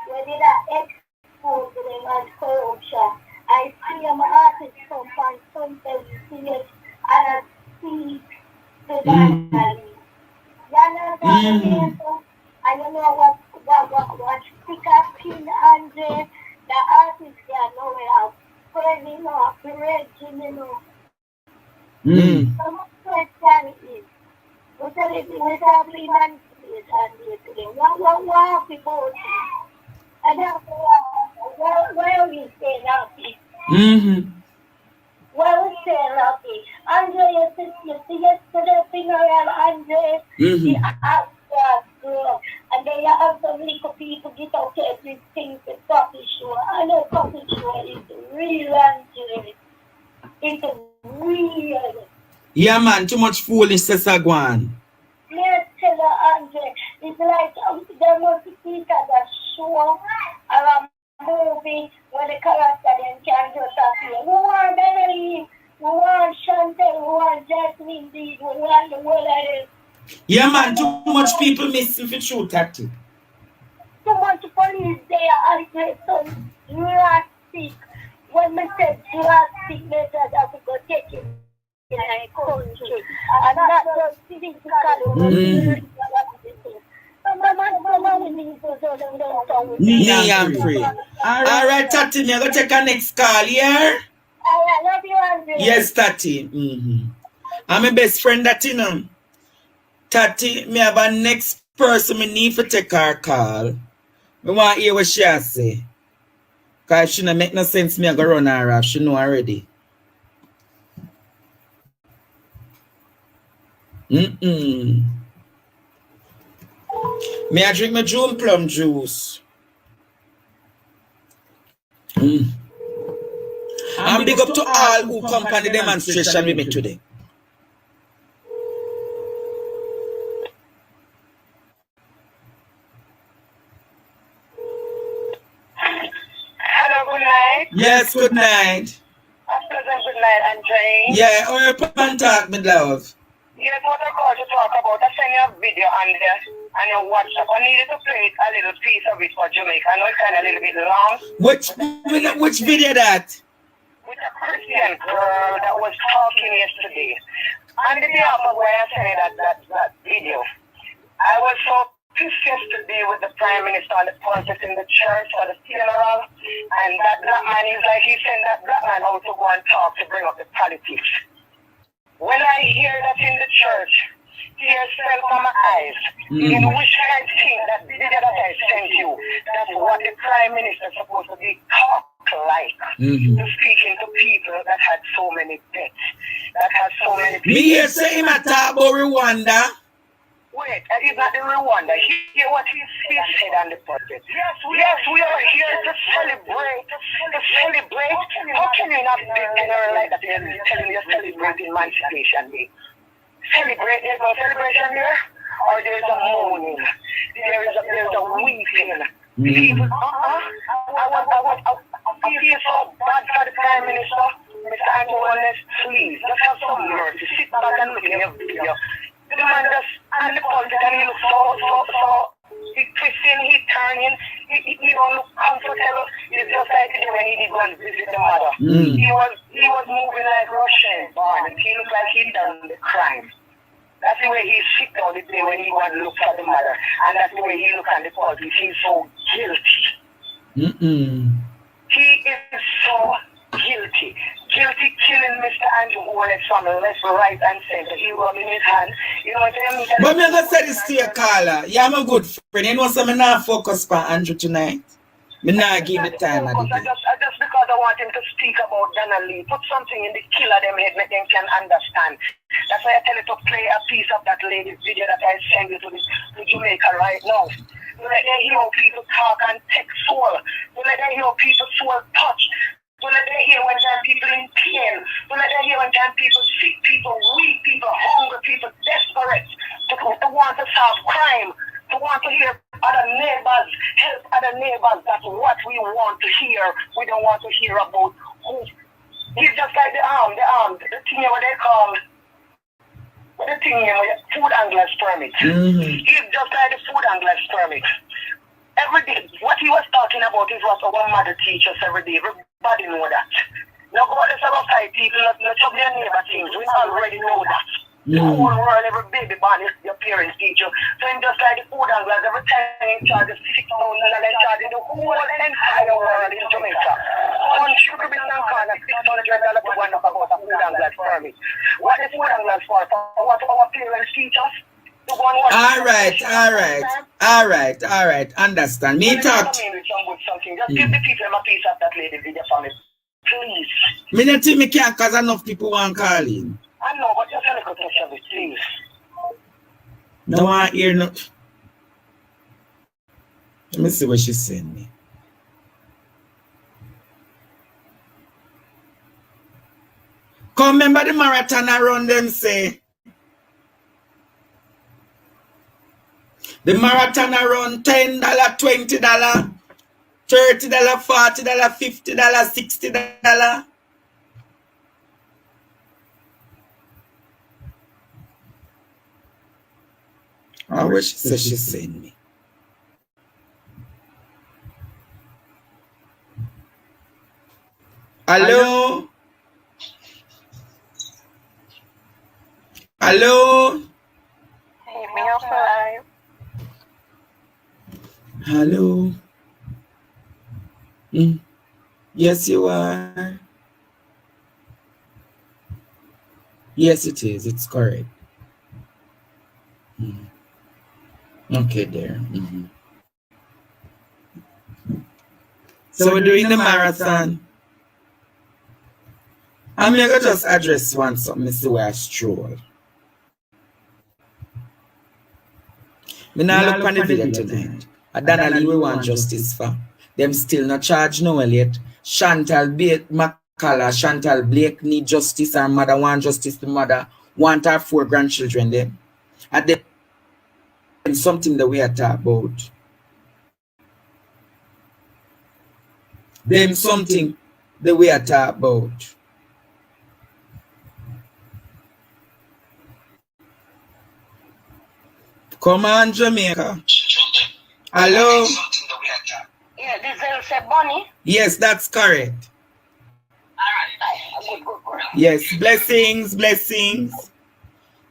where they are exposed to them as corruption. I see artists come from something serious and I see the vandalism. You understand? And you know what stick up King Andre, the artists they are nowhere spreading up, raging, you know. So much Christianity. We tell it, we have emancipation here today. What people say? And where we stay happy? Where we stay happy? Andre, you see yesterday, funeral, Andre, the girl, and they have some little people get out everything to coffee show. I know coffee show is real, Andre. It's real. Yeah, man, too much foolish, Sister Gwan. Let's tell her, Andre, it's like there must be people that show or a movie where the character then can just appear. We want Beverly, we want Chantel, we want Jasmine Deed, we want the world of them. Yeah, man, too much people missing for true tactic. Too much police there, and there's some drastic. When we say drastic measures that we go take it in a country, and not just physically. Me and free. Alright, Tati, me go take a next call, yeah? I love you, Andre. Yes, Tati. I'm my best friend, Tati, now. Tati, me have a next person me need to take her call. Me want to hear what she has say. Because she don't make no sense me I go run her off. She know already. Me I drink my June plum juice. And big up to all who come on the demonstration with me today. Hello, good night. Yes, good night. Good night, Andre. Yeah, or contact me, love. Yes, what I called to talk about, I sent you a video on there on your WhatsApp. I needed to play a little piece of it for Jamaica. I know it's kind of a little bit long. Which video that? With a Christian girl that was talking yesterday. On the behalf of where I sent that video, I was so pissed yesterday with the Prime Minister and the politics in the church for the funeral. And that black man is like he sent that black man out to go and talk to bring up the politics. When I hear that in the church, tears fell from my eyes. In which I think that video that I sent you, that's what the Prime Minister is supposed to be talk like. To speaking to people that had so many deaths, that had so many people. Me here say him a talk about Rwanda. Wait, that is not the Rwanda. Hear what he said on the pulpit. Yes, we are here to celebrate. How can you not be general like that and telling you're celebrating Emancipation Day? Celebrate, there's no celebration here, or there's a mourning, there's a weeping. People, I feel so bad for the Prime Minister. Mr. Andrew, please, just have some mercy. Sit back and look in your video. The man just, and the politics, and he looks so, he's twisting, he's turning, he don't look comfortable. It's just like the day when he did go and visit the mother. He was moving like Russian born, and he looked like he'd done the crime. That's the way he sit down the day when he went to look at the mother, and that's the way he looked at the politics. He's so guilty. He is so guilty. Guilty killing Mr. Andrew Wallace from left, right, and center. He rubbing his hand. You know what I mean? But me gonna say this to you, Carla. Yeah, I'm a good friend. You know, so me not focus on Andrew tonight. Me not give the time of the day. Just because don't want him to speak about Donnelly. Put something in the killer them head, make them can understand. That's why I tell you to play a piece of that lady's video that I send you to Jamaica right now. To let them hear people talk and take soul. To let them hear people's soul touch. To let them hear when time people in pain. To let them hear when time people sick, people weak, people hungry, people desperate. To want to solve crime. To want to hear other neighbors, help other neighbors. That's what we want to hear. We don't want to hear about who. It's just like the thing what they call, food angler's permit. It's just like the food angler's permit. Every day, what he was talking about is what our mother teaches every day. Everybody know that. Now, God is about five people, not trouble your neighbor things. We already know that. The whole world, every baby born is your parents teach you. So it's just like the food anglers, every time in charge of 6,000 and they charge the whole entire world in Jamaica. One sugar bit and corn at $600 to one up about a food angler's permit. What is food anglers for? For what our parents teach us? All right. Understand. Me talk. Just give the people a piece of that lady video for me, please. Me not think me can't cause enough people want calling. I know, but just a little touch of it, please. No one hear no. Let me see what she sent me. Come remember the marathon around them say. The marathon around $10, $20, $30, $40, $50, $60. I wish she said she sent me. Hello? Hello? Hey, me off live. Hello? Yes, you are. Yes, it is. It's correct. Okay, there. So we're doing the marathon. I'm going to just address one something, see where I stroll. Me now look on the video tonight. Donnelly we want justice for. Them still not charged no well yet. Chantal Blake need justice. Her mother want justice. The mother want her 4 grandchildren then. And then something that we are talking about. Them something that we are talking about. Come on, Jamaica. Hello? Yeah, this is Bonnie. Yes, that's correct. Good. Yes, blessings.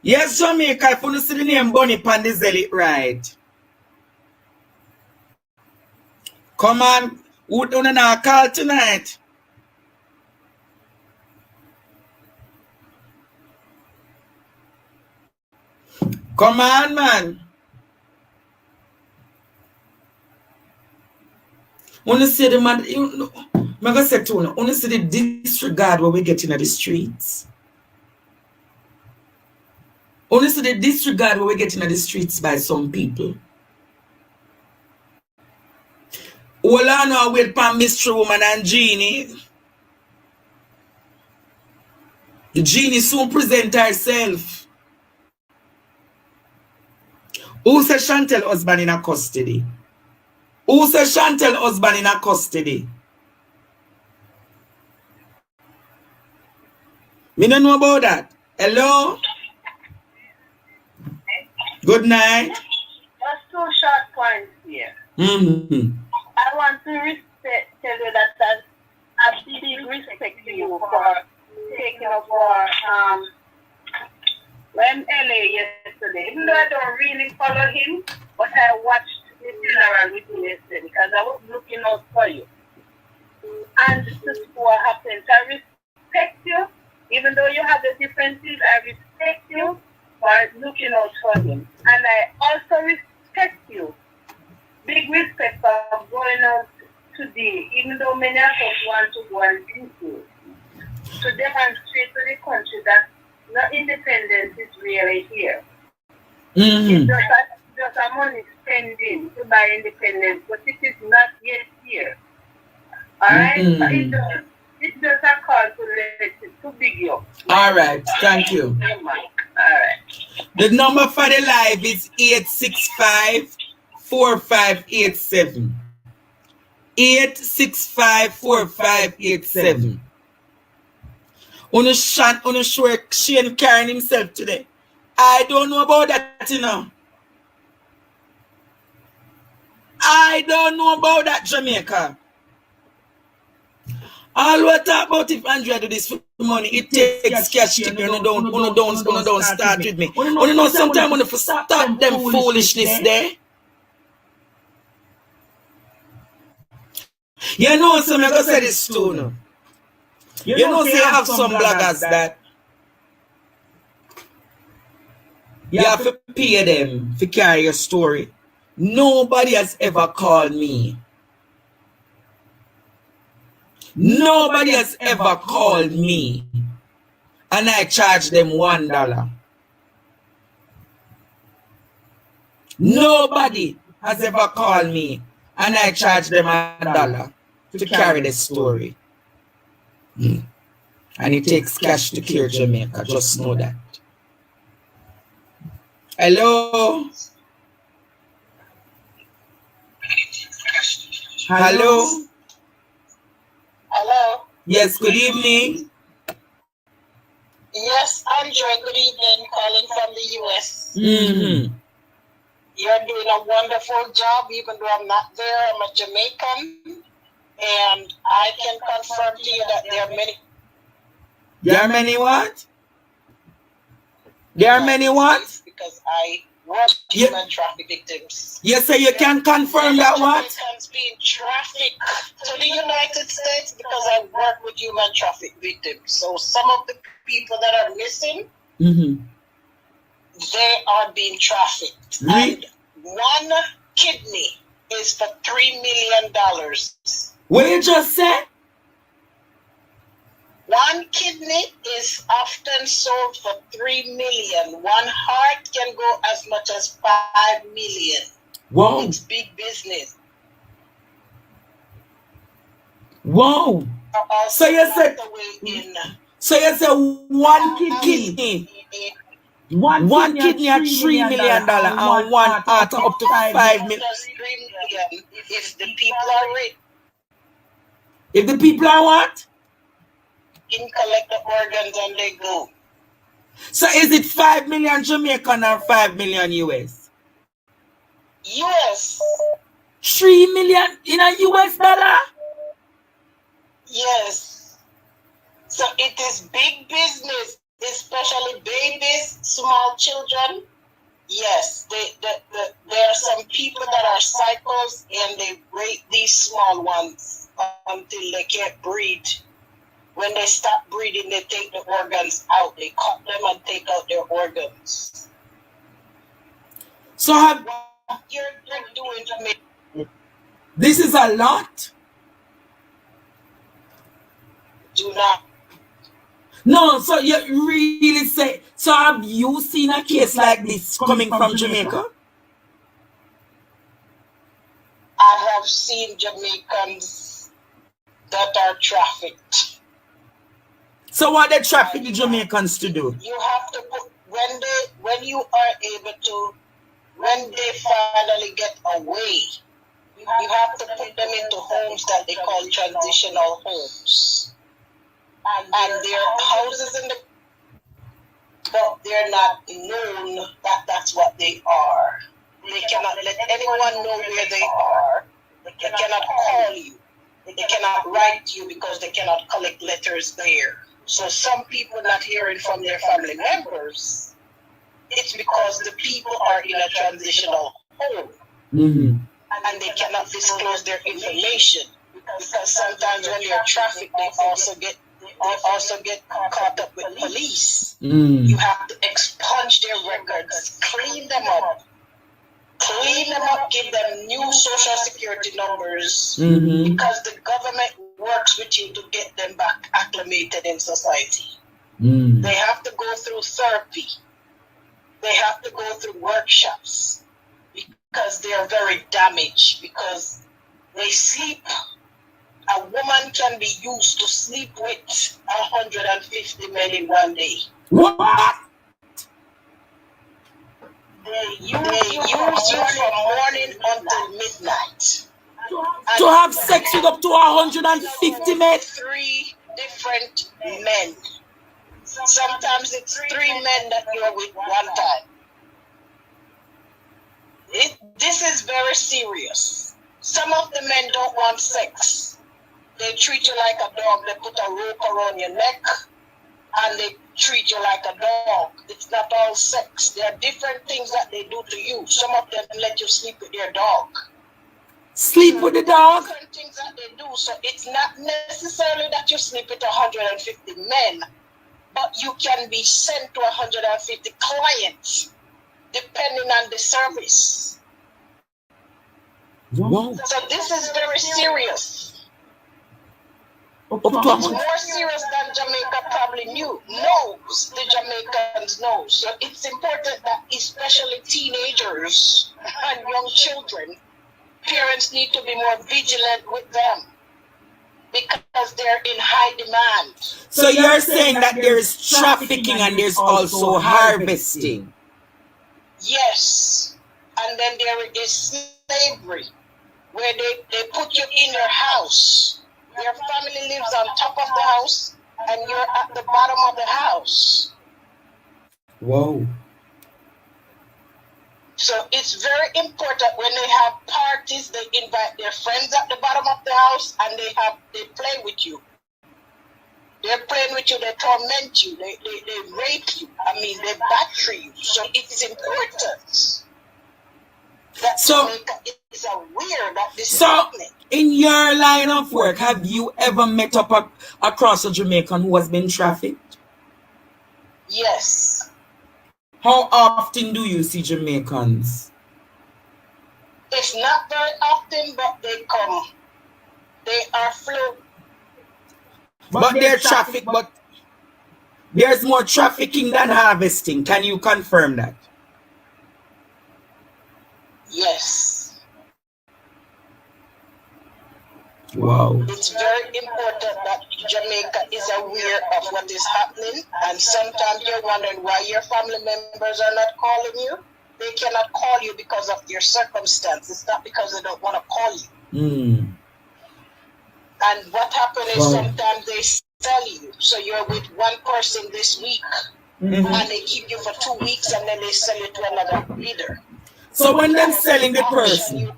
Yes, Jamaica, if you see the name Bonnie Pandizel, it right. Come on, who don't know call tonight? Come on, man. When you see the man, I'm going to say to you, when you see the disregard what we get in the streets. When you see the disregard what we get in the streets by some people. All I know wait for Mystery Woman and Jeannie. The Jeannie soon present herself. Who says Chantel husband in a custody? Who says Chantel husband in a custody? Me don't know about that. Hello? Good night. Just 2 short points here. I want to tell you that I big respect to you for taking up for when LA yesterday. Even though I don't really follow him, but I watched the funeral with him yesterday because I was looking out for you. And this is what happens. I respect you, even though you have the differences. I respect you for looking out for him, and I also respect you. Big respect for going out today, even though many of us want to go and do so, to demonstrate to the country that no independence is really here. It's just a money spending to buy independence, but it is not yet here. Alright? It's just a call to let it to big you. Alright, thank you. Alright. The number for the live is 865-4587. 865-4587. Unu sure Shane carrying himself today. I don't know about that, you know. I don't know about that, Jamaica. All we talk about if Andrea do this for money, it takes cash to me. Don't start with me. You know sometimes when you stop them foolishness there. You know, so I'm going to say this too. No? You know, say you have some bloggers that you have to pay them to carry your story. Nobody has ever called me. Nobody has ever called me and I charge them $1. Nobody has ever called me and I charge them $1 to carry the story. And it takes cash to clear Jamaica. Just know that. Hello? Hello? Hello? Yes, good evening. Yes, Andre, good evening, calling from the US. Mm-hmm. You're doing a wonderful job, even though I'm not there. I'm a Jamaican. And I can confirm to you that there are many... There are many what? There are many what? Because I work with human traffic victims. Yes, sir, you can confirm that what? Jamaicans being trafficked to the United States because I work with human traffic victims. So some of the people that are missing, they are being trafficked. Really? And one kidney is for $3 million. What you just said? One kidney is often sold for $3 million. One heart can go as much as $5 million. Wow. It's big business. Wow. So you said one kidney. One kidney at $3 million and one heart up to $5 million. If the people are rich. If the people are what? Can collect the organs and they go. So is it 5 million Jamaican or 5 million US? US. 3 million in a US dollar? Yes. So it is big business, especially babies, small children. Yes, there are some people that are cycles and they rape these small ones until they can't breed. When they stop breeding, they take the organs out. They cut them and take out their organs. So have what you're doing to me? This is a lot. Do not. No, so you really say, so have you seen a case like this coming from Jamaica? I have seen Jamaicans that are trafficked. So what they traffic the Jamaicans to do? You have to put, when you are able to, when they finally get away, you have to put them into homes that they call transitional homes. And their houses in the, but they're not known that that's what they are. They cannot let anyone know where they are. They cannot call you. They cannot write you because they cannot collect letters there. So some people not hearing from their family members, it's because the people are in a transitional home. And they cannot disclose their information. Because sometimes when you're trafficked, they also get caught up with police. You have to expunge their records, clean them up, clean them up, give them new social security numbers, Mm-hmm. because the government works with you to get them back acclimated in society. Mm. They have to go through therapy. They have to go through workshops because they are very damaged, because they sleep. A woman can be used to sleep with 150 men in one day. What? They use you from morning until midnight. To have sex with up to 150 men? 3 different men. Sometimes it's 3 men that you're with one time. This is very serious. Some of the men don't want sex. They treat you like a dog. They put a rope around your neck and they treat you like a dog. It's not all sex. There are different things that they do to you. Some of them let you sleep with their dog. Sleep with the dog? Different things that they do. So it's not necessarily that you sleep with 150 men, but you can be sent to 150 clients depending on the service. Wow. So this is very serious. Up to It's more serious than Jamaica probably knows. The Jamaicans know. So it's important that especially teenagers and young children, parents need to be more vigilant with them because they're in high demand. So you're saying that there's trafficking and there's also harvesting? Yes. And then there is slavery, where they put you in your house. Your family lives on top of the house and you're at the bottom of the house. Wow. So it's very important when they have parties, they invite their friends at the bottom of the house and they play with you. They're playing with you, they torment you, they rape you, they battery you. So it's important that Jamaica is aware that this is happening. In your line of work, have you ever met up across a Jamaican who has been trafficked? Yes. How often do you see Jamaicans? It's not very often, but they come. They are flow. But they're trafficked, but there's more trafficking than harvesting. Can you confirm that? Yes. Wow. It's very important that Jamaica is aware of what is happening, and sometimes you're wondering why your family members are not calling you. They cannot call you because of their circumstance. It's not because they don't want to call you. Mm. And what happens is sometimes they sell you. So you're with one person this week, and they keep you for 2 weeks, and then they sell you to another leader. So when they're selling the person,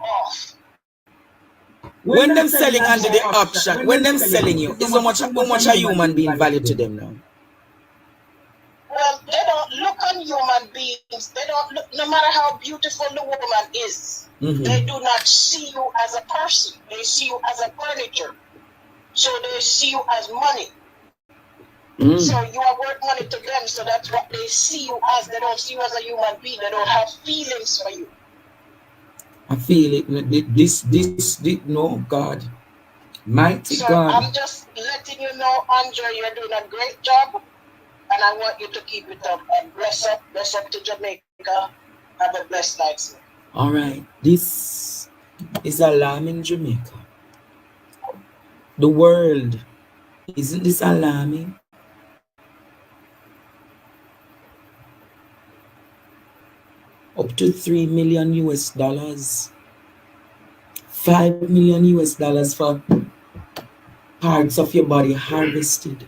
when them selling under the option, when them selling you, is how much a human being value to them now? Well, they don't look on human beings. They don't look, no matter how beautiful the woman is, they do not see you as a person. They see you as a furniture. So they see you as money. So you are worth money to them. So that's what they see you as. They don't see you as a human being. They don't have feelings for you. I feel it. This, no, God. Mighty so God. I'm just letting you know, Andre, you're doing a great job. And I want you to keep it up. And bless up to Jamaica. Have a blessed night, sir. All right. This is alarming, Jamaica. The world. Isn't this alarming? Up to $3 million US. $5 million US for parts of your body harvested.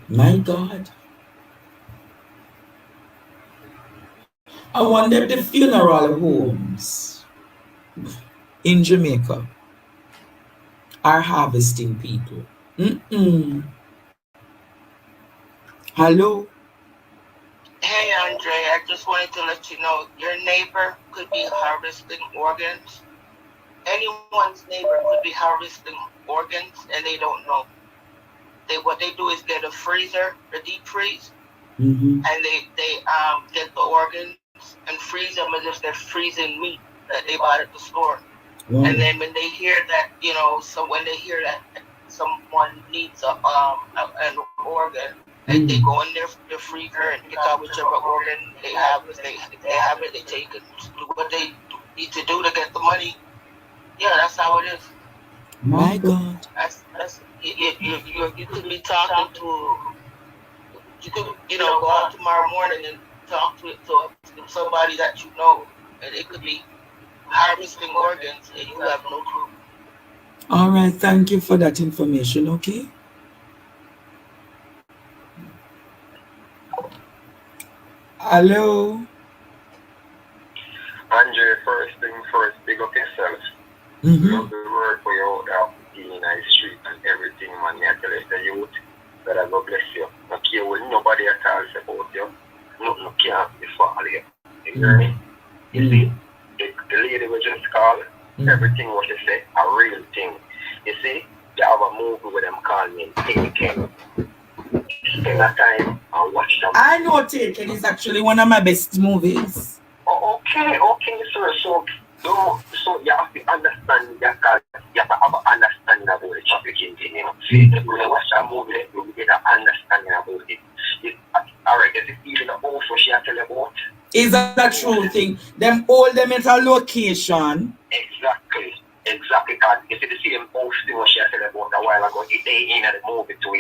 My God. I wonder if the funeral homes in Jamaica are harvesting people. Hello? Hey, Andre, I just wanted to let you know your neighbor could be harvesting organs. Anyone's neighbor could be harvesting organs and they don't know. What they do is get a freezer, a deep freeze, and they get the organs and freeze them as if they're freezing meat that they bought at the store. Wow. And then when they hear that, so when they hear that someone needs an organ, and they go in their freezer and pick out whichever organ they have. If they have it, they take it, do what they need to do to get the money. Yeah, that's how it is. My God. That's you could be talking to, you could go out tomorrow morning and talk to somebody that you know, and it could be harvesting organs and you have no clue. All right, thank you for that information, okay? Hello? Andre, first thing first, big up yourself. Love the word for you out in the street and everything, man. I tell you, the youth, that I God bless you. Not care what nobody at all say about you. Nothing can't befall you. You hear me? You see, the lady we just called, everything what you say, a real thing. You see, they have a movie with them call me Taken. Spend a time and watch them. I know Taken is actually one of my best movies. Oh, okay, sir. So you have to understand that, you have to have an understanding about the trafficking thing, See, when you watch that movie, you get an understanding about it. Alright, is it even a house what she has to tell you about? Is that a true thing? Them all them at a location. Exactly, because you see the same house thing what she has to tell you about a while ago, they in the movie too,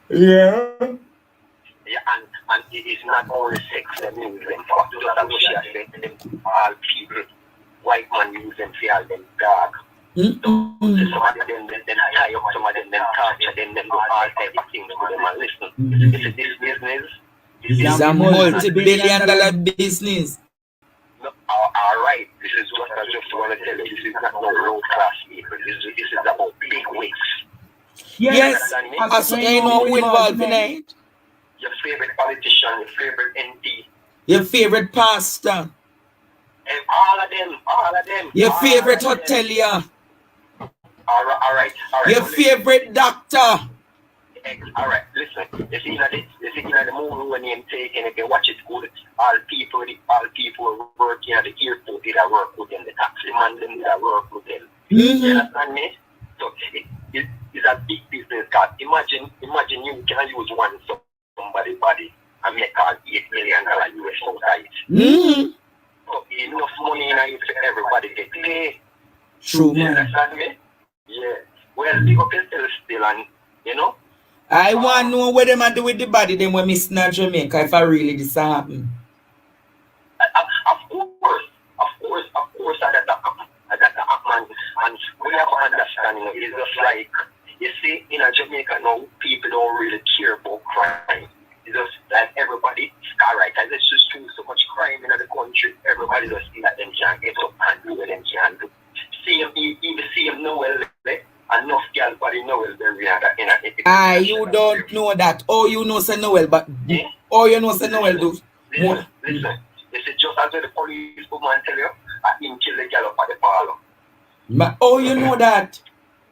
Yeah. Yeah, and it is not only sex that use them for. Just as she has said, them all people, white man use them for all them dog. Some of them tie up, some of them torture them, do all type of things to them and listen. This business. It's a multi-billion-dollar business. No, alright, this is what I just want to tell you. This is not no low class people. This is about big wigs. Yes, as you know who involved tonight. Your favorite politician, your favorite MP. Your favorite pastor. And all of them. Your favorite hotelier. Alright. Your favorite doctor. Alright, listen. You see the movie when you're taking, if you watch it good, all people working at the airport did a work with them, the taxi man them did a work with them. You understand me? So it's a big business card. Imagine you can use one somebody's body and make all $8 million US outside. So enough money in it for everybody to pay. True, You man. understand me? Yeah. Well, big up yourself still, and I want to know what them do with the body them when Miss Jamaica if I really this happen. Of course, that happen. And we have to understand, it's just like, you see, in Jamaica now, people don't really care about crime. It's just like everybody, alright, because there's just too so much crime in the country, everybody just see that them can't get up and do what them can do. Even see him Noel, enough girl body Noel very hard. You don't know that. Oh, you know say Noel, but oh, you know say Noel do. Listen, this is just as the police woman tell you, I him kill the girl up at the parlor. Oh, you know that.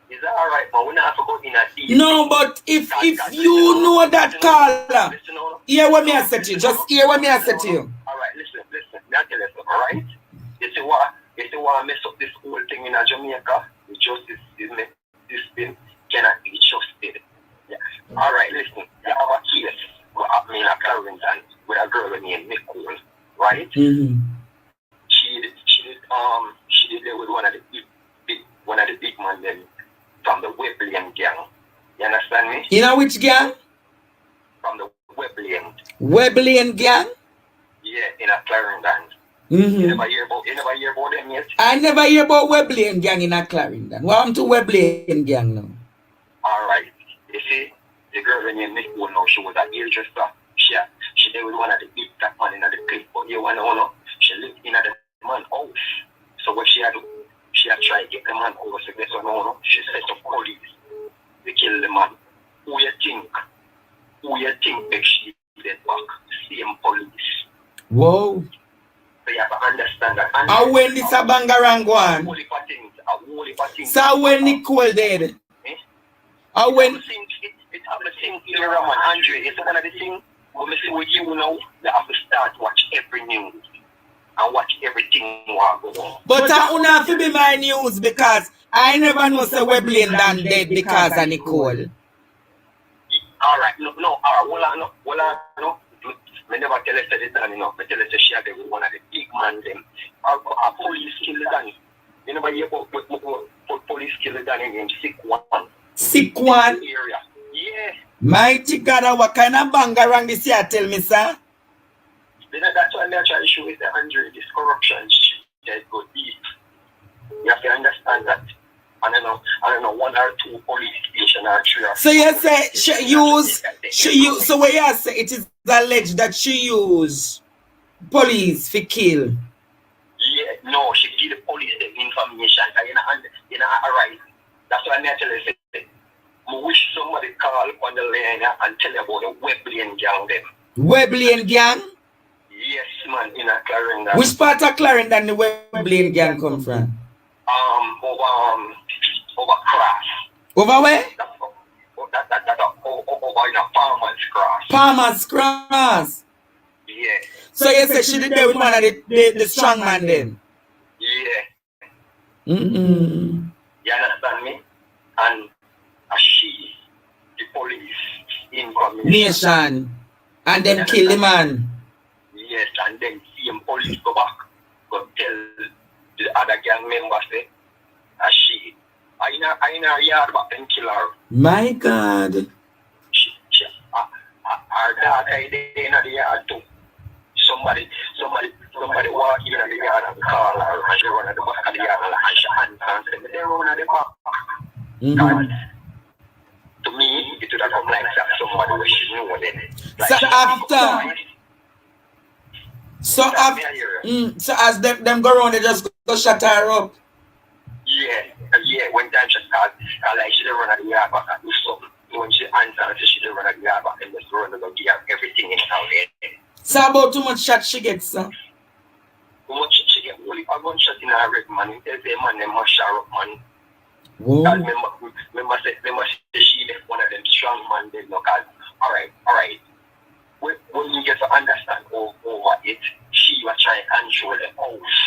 Is that alright, but we not have to go in a deep. No, but if you know that, caller, hear what me I say to you. Just hear what me I say to you. Alright, listen. Now tell you something, alright? You see what mess up this whole thing in Jamaica? The justice system cannot be trusted. Yeah. Alright, listen. You have a case what happened in Clarendon with a girl named Nicole, right? She did there with one of the big man them from the Webleyan gang. You understand me? You know which gang? From the Webleyan. Webleyan gang? Yeah, in a Clarendon. You never hear about them yet? I never hear about Webleyan gang in a Clarendon. What happened to Webleyan gang now? Alright. You see, the girl named Nicole now, she was a hairdresser. She did with one of the big black man in the clip, but you wanna know, she lived in the man house. So what she had to tried to get the man over, so guess what, no, she set up police. They kill the man. Who you think make she did back? Same police. Whoa. So you have to understand that. And when this a bangarang one? So when Nicole dead? And when it's the same era, man, Andre. It's one of the things when we see with you now, you have to start watch every news. and watch everything walk go on. But I don't have to be my news because I never know say we blame Dan dead because of Nicole. Alright, no, no. Me never tell her say Danny, no. Me tell her say she had one of the big man them. Our police killed Danny. You never hear about police killed Danny named Sick One. Sick One? Area. Yeah. Mighty God, what kind of bang around this year, tell me, sir? That's why I'm trying to show is the Andre, this corruption that go deep. You have to understand that. I don't know, 1 or 2 police stations or 3 or 4. So you say she use, so what you say it is alleged that she used police for kill? Yeah, no, she give the police the information. You know, alright. That's why I'm telling you. I wish somebody call on the line and tell you about the Webley gang them. Webley gang? Yes, man, in a Clarendon. Which part of Clarendon the Webley gang come from? Over Cross. Over where? Over in a Farmer's Cross. Farmer's Cross. Yeah. So you say she did there with one of the strong man then? Yeah. You understand me? And she, the police, information. Nation. And then kill the man. Yes, and then see him police go back. Go tell the other gang members say, she. I know yard back and kill her. My God. Her daughter is in the yard too. Somebody walk in the yard and call her and she run at the back of the yard and she answer. They run at the back. To me, it would have come like that. Somebody we should know then. So as them go around, they just go shut her up. Yeah. When time she start, like she run at the yard back and do something. When she answers, she run at the yard back and just run and give her everything in her. So about too much shot she gets, sir? Too much she get only a gunshot in her red, man. There's a man named Mashar up, man. Whoa. Remember say she left one of them strong man there, no, cause alright. When you get to understand over it, she was trying to control the house.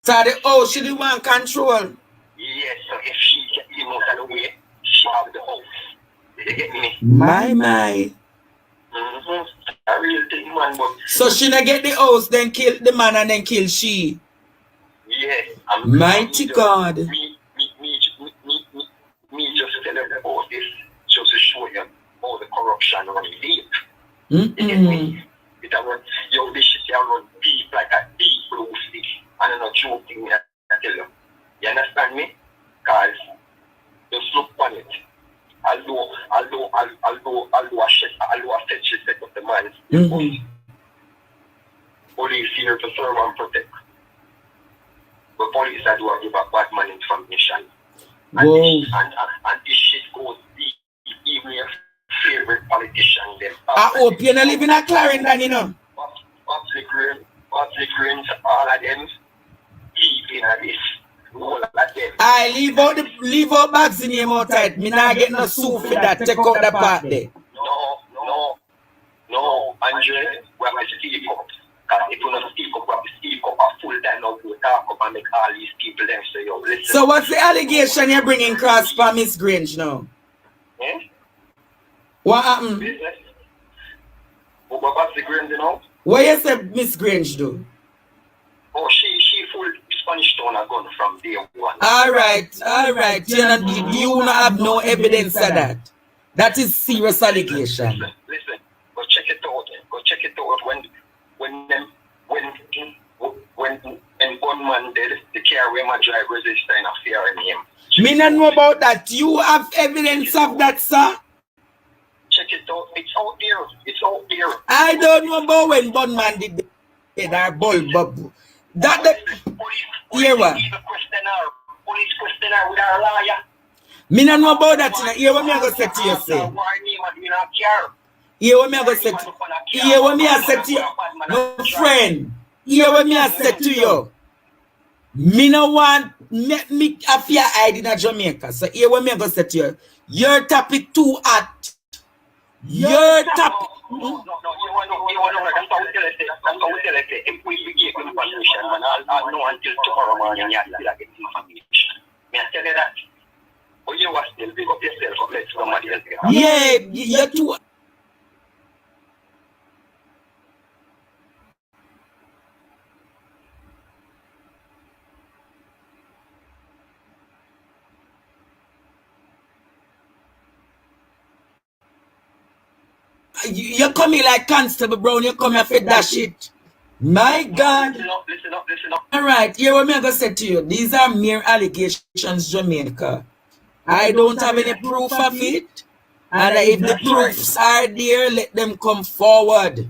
So the house she didn't want control? Yes, so if she get him out of the way, she have the house. You get me? My. A real thing, man, but so she not get the house, then kill the man and then kill she? Yes. Mighty God. Me just tell you about this, just to show you all the corruption running deep. You get me? It run, this shit run deep like a deep blue stick. And I'm not joking, I tell you. You understand me? Because just look on it. Although I said she set up the man. Police here to serve and protect. But police are doing give a bad man information. And this shit goes deep. Even your favorite politician them. I hope you not live in a Clarendon, you know. Public rooms, all of them deep in this. All of them. I leave out bags in your mouth tight. Me not get no soup for that. Take out the part there. No, Andre, we have to speak up. Because if you don't speak up, we have to speak up a full time now to talk up and make all these people them say, yo, listen. So what's the allegation you're bringing cross for Miss Grange now? What happened? Business. What's the Grange, you know? What you say Miss Grange do? Oh, she full Spanish town a gun from day one. Alright. You not have no evidence of that. That is serious allegation. Listen, go check it out. When gunman did, the car where my driver resisted in a fear in him. Me not know about that. You have evidence of that, sir? Check it out. It's out there. I don't know about when gunman did that bulb. Hear what? Police question her with our lawyer. Me not know about that. Hear what me I go say to you, say. Hear what me I go say to you. Hear what me I say to you. No friend. Hear what me I say to you. Me no want me a fear hide in Jamaica. So hear what me I go say to you. Your topic too hot. Your topic. No, you want to know, that's how we tell it, if we give information, man, I'll know until tomorrow morning, you still get information. May I tell you that? But you are still big up yourself, up let somebody else get. Yeah, you're too. You come here like Constable Brown, you come here for that shit. My God. Listen up. All right, here what I'm going to say to you. These are mere allegations, Jamaica. I don't have any proof of it. And if the proofs are there, let them come forward.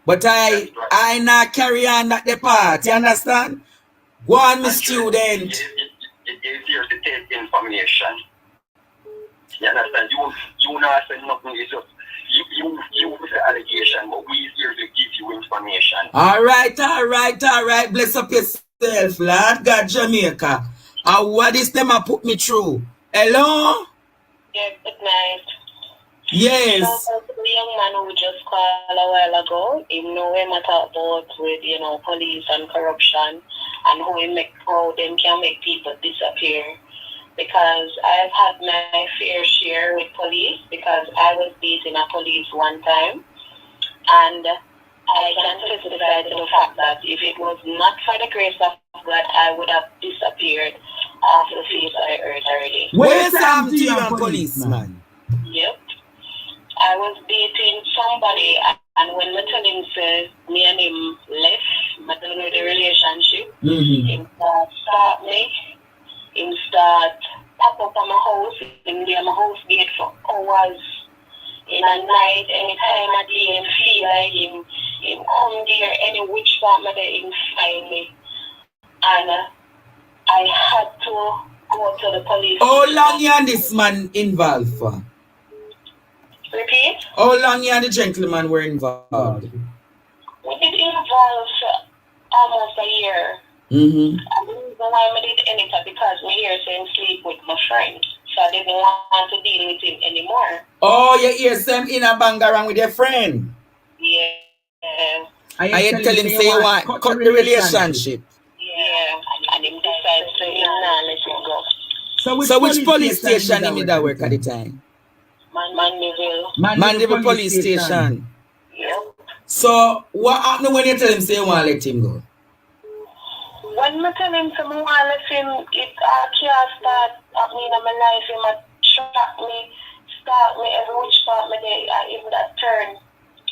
But I not carry on at the part, you understand? Go on, my student. It is here to take information. You understand? You not say nothing, it's just you the allegation, but we here to give you information. All right. Bless up yourself, Lord God, Jamaica. What is them I put me through? Hello? Yes, good night. Yes. So, the young man who just called a while ago, he know him talk about with, police and corruption and how them can make people disappear. Because I've had my fair share with police because I was beating a police one time. And I can testify to the fact that if it was not for the grace of God, I would have disappeared off the face of the earth already. Where's Sam to you, policeman? Yep. I was dating somebody, and when I tell him, say, me and him left, I don't know the relationship, him start me, him start pop up on my house, him there my house gate for hours. In a night, any time of day, him feel like him come there, any which part of the him find me. And I had to go to the police. How long you and this man involved for? Repeat? How long you and the gentleman were involved? We did involve almost a year. Mm-hmm. I didn't know why I did anything because me here saying sleep with my friend. So I didn't want to deal with him anymore. Oh, you hear some in a bangarang with your friend? Yeah. I you tell him say you want cut the relationship. Yeah. And him decides to let it go. So which police station him that work at the time? Mandeville. Police station. Yep. So what happened when you tell him say you want to let him go? When I tell him to move on, let him, it can't start happening in my life. He might track me, start me, every which part of my day, in that turn,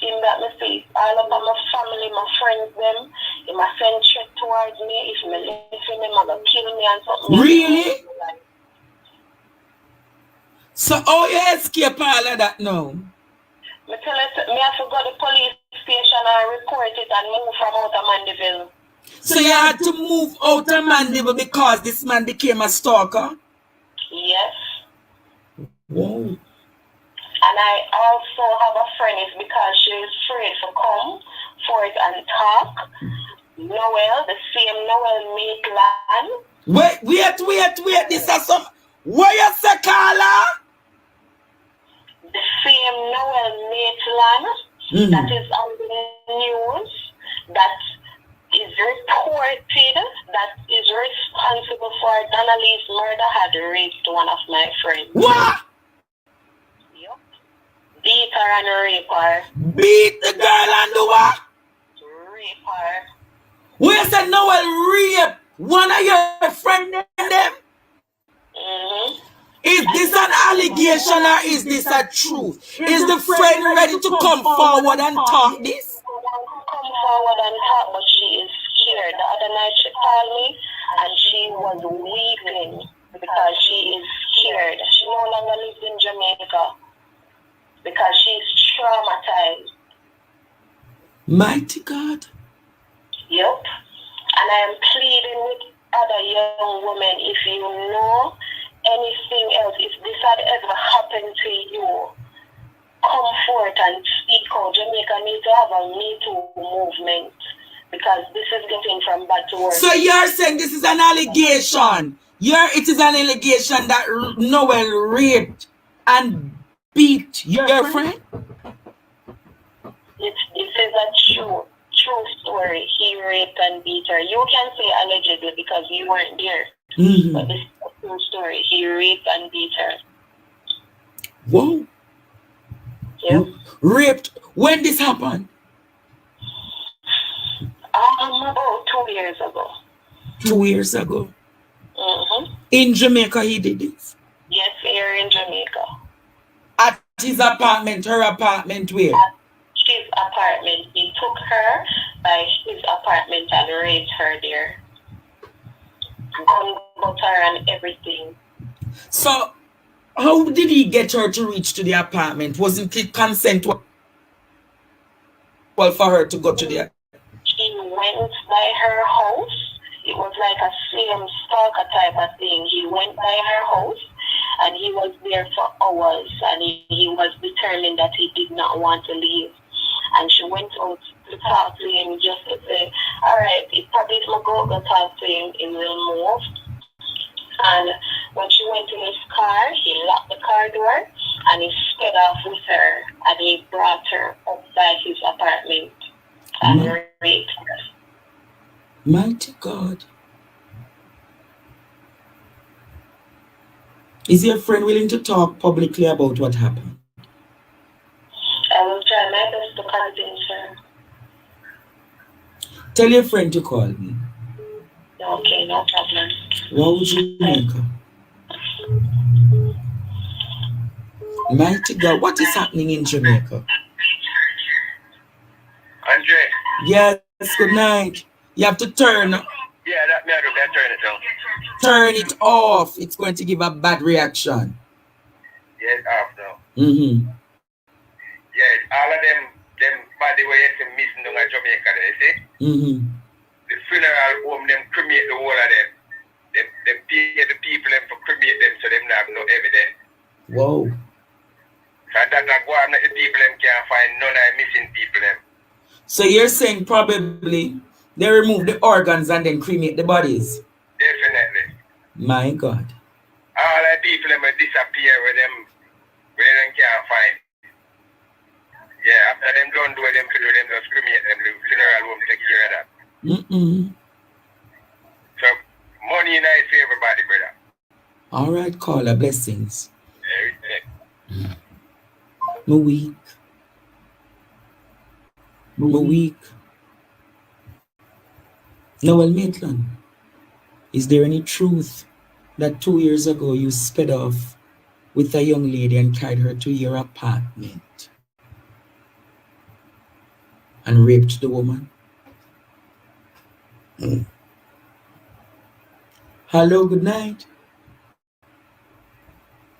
in that mistake. All of my family, my friends, them, he might send threat towards me. If me listen, him, might kill me and something. Really? So how you escape all of that now? Me tell it, me have to go to the police station and report it and move from out of Mandeville. So you had to move out of Mandeville because this man became a stalker? Yes. Wow. And I also have a friend, it's because she's afraid to come for it and talk. Noel, the same Noel Maitland. Wait, this is some... What you say, Carla? The same Noel Maitland that is on the news, that is reported that is responsible for Donnelly's murder had raped one of my friends. What? Yep. Beat her and rape her. Beat the girl and do what? Rape her. We said Noel rape one of your friends and them? Is this an allegation or is this a truth? Is the friend ready to come forward and talk this? Come forward and talk, but she is scared. The other night she called me and she was weeping because she is scared. She no longer lives in Jamaica because she's traumatized. Mighty God. Yep. And I am pleading with other young women, if you know anything else, if this had ever happened to you, come forth and speak out. Jamaica needs to have a Me Too movement because this is getting from bad to worse. So you're saying this is an allegation? It is an allegation that Noel raped and beat your friend? This is a true story. He raped and beat her. You can say allegedly because you weren't there. But this is a true story. He raped and beat her. Whoa. Yep. Raped. When this happened? About 2 years ago. 2 years ago. Mm-hmm. In Jamaica he did this? Yes, here in Jamaica. At his apartment, her apartment, where? At his apartment. He took her by his apartment and raped her there. Got her and everything. So, how did he get her to reach to the apartment? Wasn't it consensual for her to go to the... He went by her house. It was like a same stalker type of thing. He went by her house and he was there for hours and he was determined that he did not want to leave. And she went out to talk to him just to say, all right, if probably go talk to him, he will move. And when she went in his car, he locked the car door and he sped off with her and he brought her up by his apartment and raped her. Mighty God. Is your friend willing to talk publicly about what happened? I will try my best to convince her. Tell your friend to call me. Okay, no problem. What would you make her? Mighty God, what is happening in Jamaica? Andre. Yes, good night. You have to turn. Yeah, that turn it down. Turn it off. It's going to give a bad reaction. Yeah, it's off now. Mm-hmm. Yeah, all of them body where you see missing down at Jamaica there, you see? Mm-hmm. The funeral home, them cremate the whole of them. Them pay the people them for cremate them so them have no evidence. Whoa. So that go on that the people them can't find none of the missing people them. So you're saying probably they remove the organs and then cremate the bodies? Definitely. My God. All the people them will disappear where them can't find. Yeah, after them don't do them to do them, just cremate them, the funeral home take care of that. Mm-mm. So money in his favor, everybody, brother. All right, caller, blessings. Yeah. Me weak. Noel Maitland, is there any truth that 2 years ago you sped off with a young lady and carried her to your apartment and raped the woman? Hello, good night.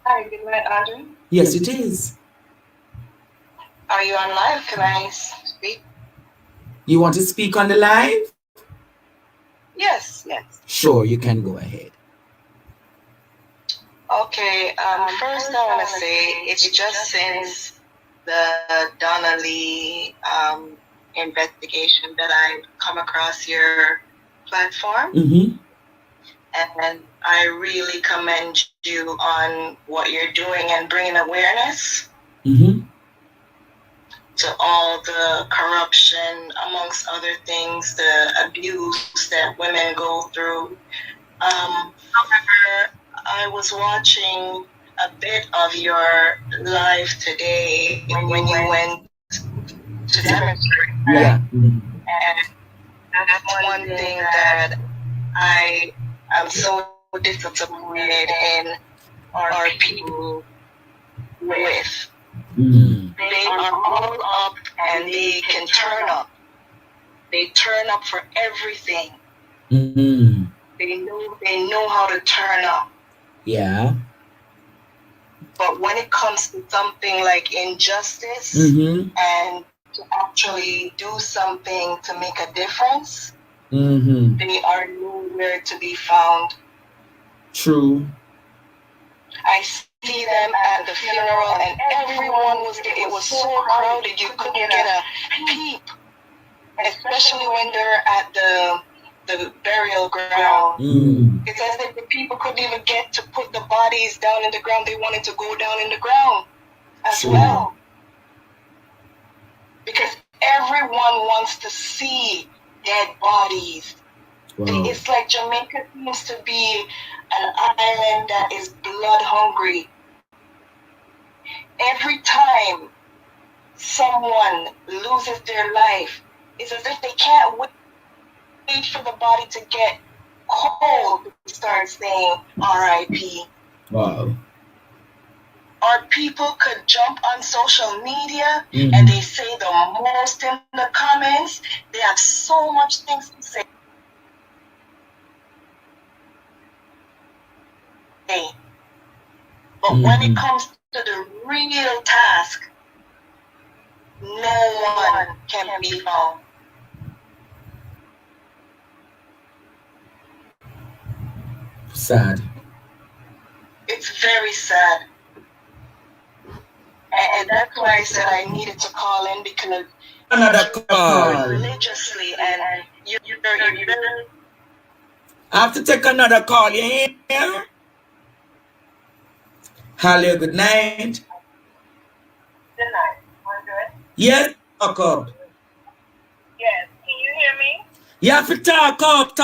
Hi, good night, Audrey. Yes, it is. Are you on live? Can I speak? You want to speak on the live? Yes. Sure, you can go ahead. Okay, first I want to say it's just since the Donnelly investigation that I've come across your platform. Mm-hmm. And I really commend you on what you're doing and bringing awareness to all the corruption, amongst other things, the abuse that women go through. However, I was watching a bit of your live today when you went to demonstrate. Yeah. And that's one thing that I am so disappointed in our people with. They are all up and they can turn up. They turn up for everything. They know how to turn up. Yeah. But when it comes to something like injustice and to actually do something to make a difference, they are nowhere to be found. True. I see them at the funeral and everyone was there. It was so crowded you couldn't get a peep, especially when they're at the burial ground. It's as if the people couldn't even get to put the bodies down in the ground. They wanted to go down in the ground. as well. Because everyone wants to see dead bodies. Wow. It's like Jamaica seems to be an island that is blood hungry. Every time someone loses their life, it's as if they can't wait for the body to get cold to start saying R.I.P. Wow. Our people could jump on social media and they say the most in the comments. They have so much things to say. But when it comes to the real task, no one can be found. Sad. It's very sad. And that's why I said I needed to call in, because Another call. Religiously, and you're I have to take another call. You hear? Hello, good night. Good night. I'm good. Yes, talk up. Yes. Can you hear me? You have to talk up.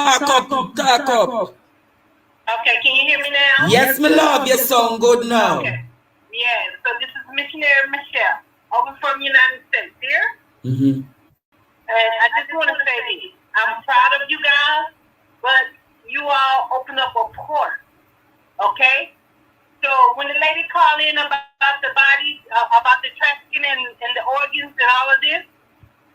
Okay. Can you hear me now? Yes, my love, you sound good now. Okay. Yes. So this is Missionary Michelle, over from the United States here. And I just want to say this. I'm proud of you guys, but you all open up a port. Okay? So when the lady called in about the bodies, about the trafficking and the organs and all of this,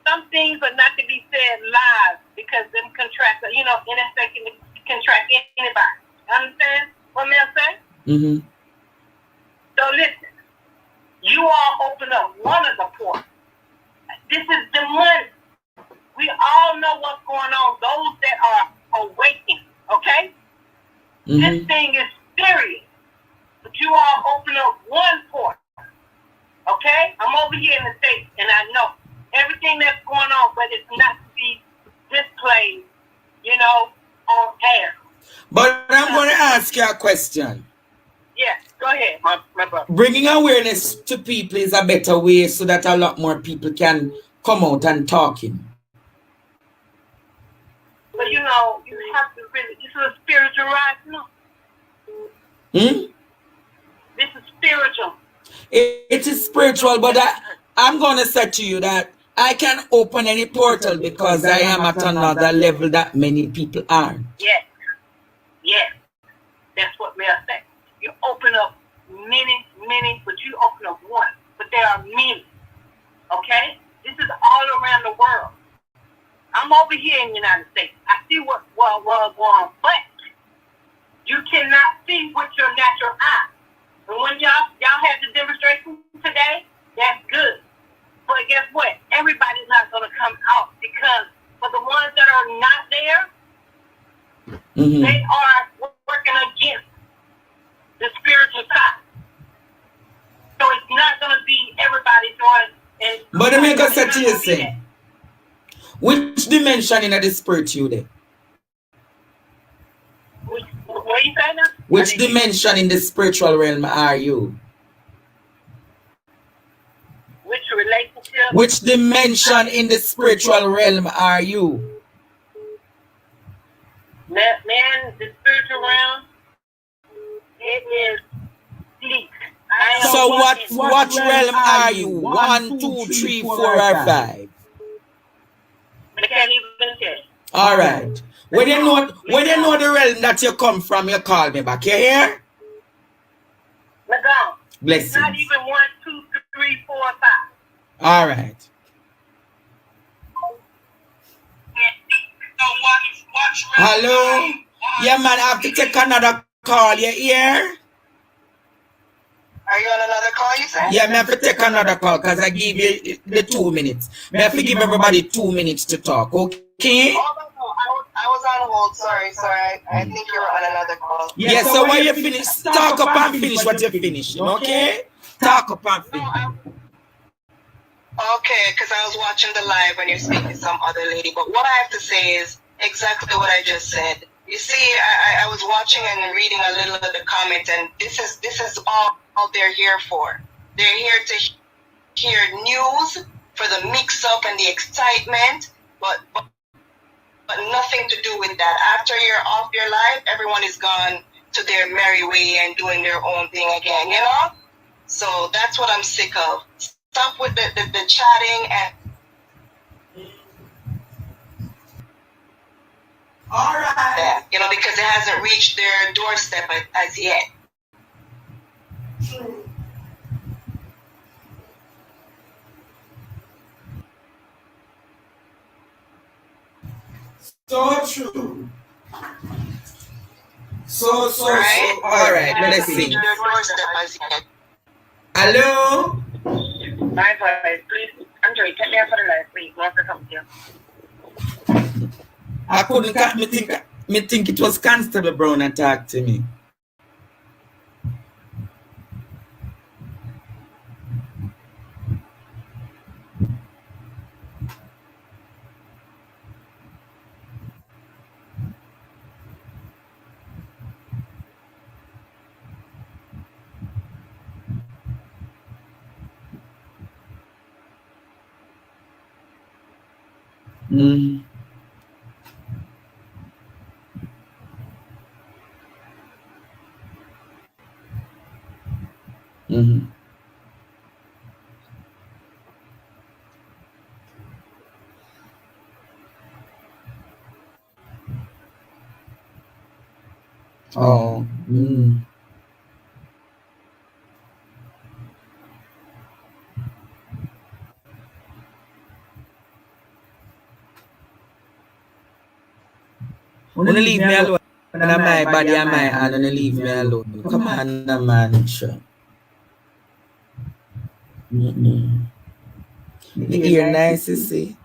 some things are not to be said live because them contract, NSA can contract anybody. Understand what I'm saying? So listen, you all open up one of the ports. This is the money. We all know what's going on. Those that are awakened, okay? This thing is serious. But you all open up one port, okay? I'm over here in the States, and I know everything that's going on, but it's not to be displayed, on air. But I'm going to ask you a question. Yes, go ahead, my brother. Bringing awareness to people is a better way so that a lot more people can come out and talking. But you have to really, this is a spiritual rise, no? This is spiritual. It is spiritual, but I'm going to say to you that I can open any portal because I am at another level that many people aren't. Yes. That's what we are saying. You open up many, but you open up one. But there are many. Okay? This is all around the world. I'm over here in the United States. I see what's going on, but you cannot see with your natural eye. And when y'all had the demonstration today, that's good. But guess what? Everybody's not going to come out, because for the ones that are not there, they are working against the spiritual side. So it's not going to be everybody doing. But let me go say to you, say, which dimension in the spirit you there? What you saying now? Which dimension in the spiritual realm are you? Which relationship? Which dimension in the spiritual realm are you? Man, the spiritual realm, it is deep. So what realm are you? 1, 2, 3, 4, or 5? I can't even tell. All right. When you know the realm that you come from, you call me back. You hear? Madame. Blessings. Not even 1, 2, 3, 4, 5. All right. Hello? Yeah, man, I have to take another call. You hear? Are you on another call, you said? Yeah, I have to take another call because I give you the 2 minutes. I have to give everybody 2 minutes to talk, okay? Oh, no, I was on hold. Sorry. I think you were on another call. Yeah, so when you finish, talk up and finish what you finish, okay? Talk up and finish. Okay, because I was watching the live when you're speaking to some other lady. But what I have to say is exactly what I just said. You see, I was watching and reading a little of the comments, and this is all they're here for. They're here to hear news for the mix-up and the excitement, but nothing to do with that. After you're off your life, everyone is gone to their merry way and doing their own thing again, you know? So that's what I'm sick of. Stop with the chatting and... All right. You know, because it hasn't reached their doorstep as yet. True. So true. So. Right? All right, let's see. Their doorstep as yet. Hello? My voice, please. Andre, take me out for the light, please. Want to come here. I couldn't me think it was Constable Brown that talked to me. Mm. Mm-hmm. Oh. Mm. Wanna leave me alone? And my body and my hand, and leave me alone. Come on, man. Sure. The ear nice, you see.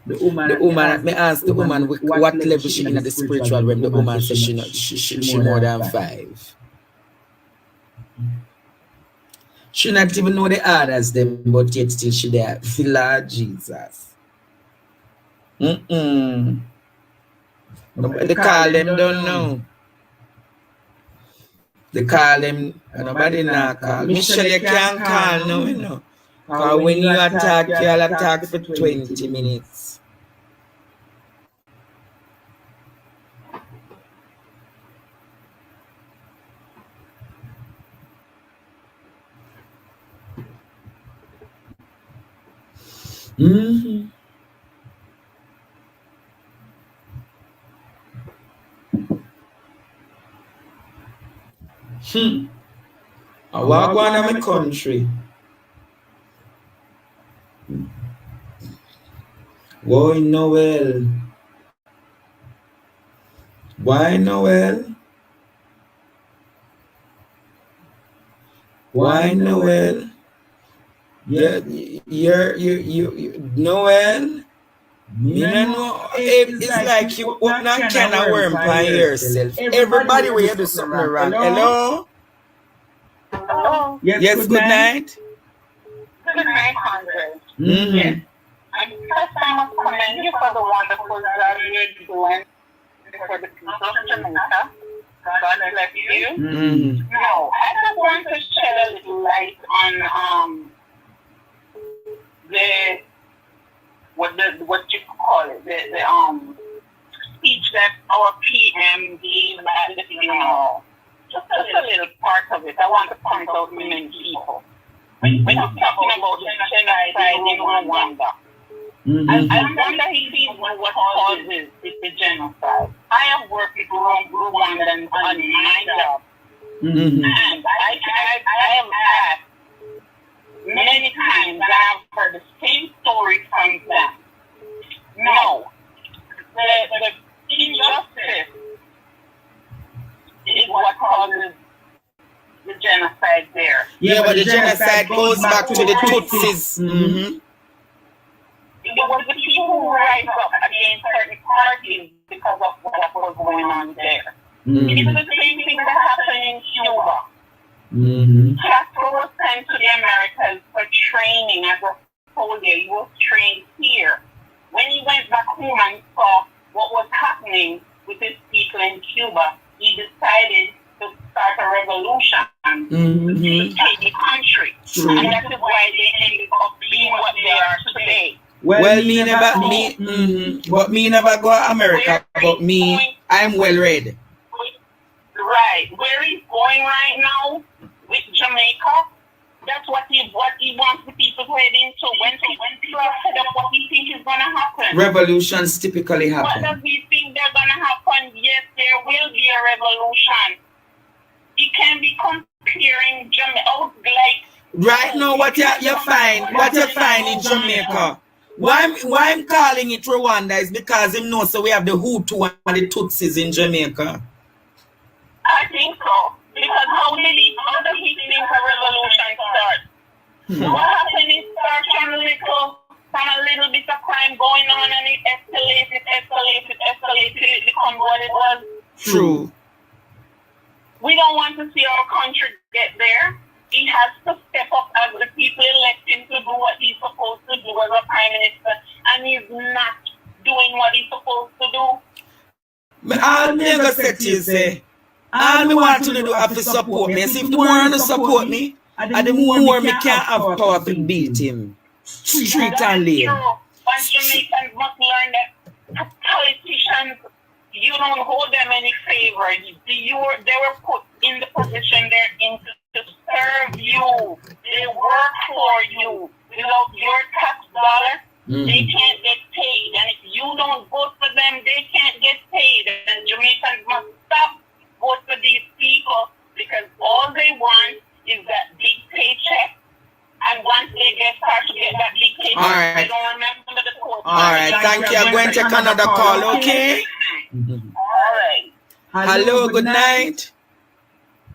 The woman, me ask the woman what level she in at the spiritual realm. The woman says she more than 5. She not even know the others them, but yet still she there. Lord Jesus. Nobody call them, don't know. They call them, nobody not call. Michelle, you can't call no, you know. Because when you attack, you'll attack for 20 minutes. Mm-hmm. I walk on in my country. Why Noel? Why Noel? Why Noel? Yeah, you Noel? Me no know. It's like you open a can of worm by yourself. Everybody will do something wrong. Hello? Hello? Yes, good night. Good night, Andre. Mm-hmm. Yes. And first time I commend you for the wonderful job you're doing for the people of Jamaica. God bless you. Mm-hmm. Now, I just want to shed a little light on what you call it, the speech that our PM gave at the funeral. Just a little part of it. I want to point out many people. When you're talking about the genocide in Rwanda, I wonder if he knows what causes the genocide. I have worked with Rwandans on my job, and I have asked many times, I have heard the same story from them. No, the injustice is what causes the genocide there. Yeah, but the genocide goes back to the Tutsis. Mm-hmm. It was the people who rise up against certain parties because of what was going on there. It was the same thing that happened in Cuba. Castro was sent to the Americas for training as a soldier. He was trained here. When he went back home and saw what was happening with his people in Cuba, he decided to start a revolution. to take the country. True. And that is why they ended up being what they are today. Well, but me never go to America, but me, I'm well read. Right. Where he's going right now with Jamaica, that's what he wants the people to head into. When people are fed up, what he think is going to happen? Revolutions typically What happen. does he think they're going to happen? Yes, there will be a revolution. He can be comparing Jamaica, Right now, what you find in Jamaica? Why I'm calling it Rwanda is because him knows so we have the Hutu and the Tutsis in Jamaica. I think so. Because how does he think a revolution start? What happened is start from a little bit of crime going on and it escalated till it becomes what it was. True. We don't want to see our country get there. He has to step up as the people elect him to do what he's supposed to do as a prime minister, and he's not doing what he's supposed to do. All me gonna say to you, say, all me want to do is to support me. See, if the more you support me, and the more me can have power to beat him. Street and lane. But Jamaicans must learn that politicians, you don't hold them any favor. They were put in the position they're in to serve you. They work for you. Without your tax dollar, they can't get paid. And if you don't vote for them, they can't get paid. And Jamaicans must stop vote for these people because all they want is that big paycheck. And once they start to get that big paycheck, they don't remember the code. All right, thank you. I'm going to take another call, okay? All right. Hello, good night.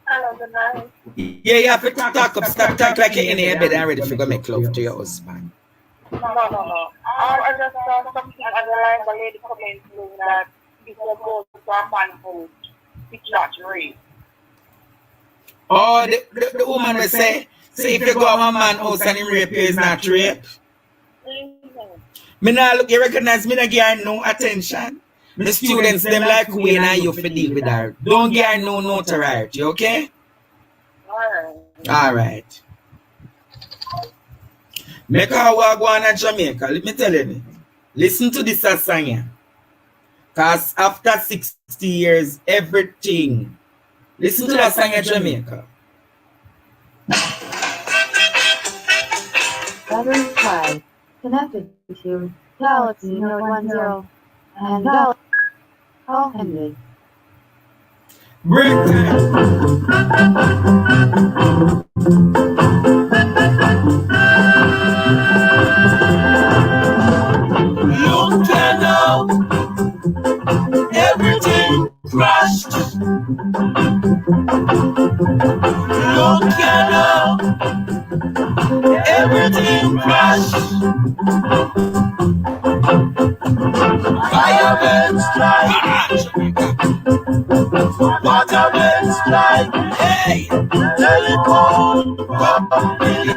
Hello, good night. Yeah, you have to talk up. Stop talk like you're in your bed and ready to go make love to your husband. No. I just saw something on the line, the lady commenting that people go to a man who it's not real. Oh, the woman will say if you go to a man house and him rape you, is not rape. Me now look, you recognize me not give her no attention. The students, them like Wayne and you for deal with her. Don't give her no notoriety, okay? All right. Make her walk on to Jamaica. Let me tell you. Listen to this song here. Because after 60 years, everything. Listen to that song in Jamaica. Battery 5. Connected to Galaxy Note 10 and Galaxy. Call ended. Break time. Look now, everything crashed. Look now, everything crashed. Firemen strike, watermen strike. Hey, telephone company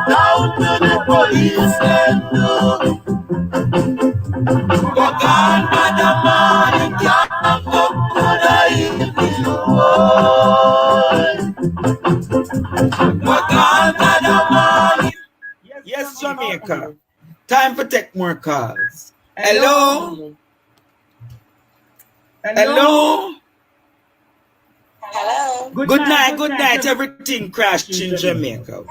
down to the police station. But God, Madam Man, can't come to the evening boy. But God, Madam Man. Yes, Jamaica. Time for take more calls. Hello? Hello? Hello. Good night. Everything crashed in Jamaica.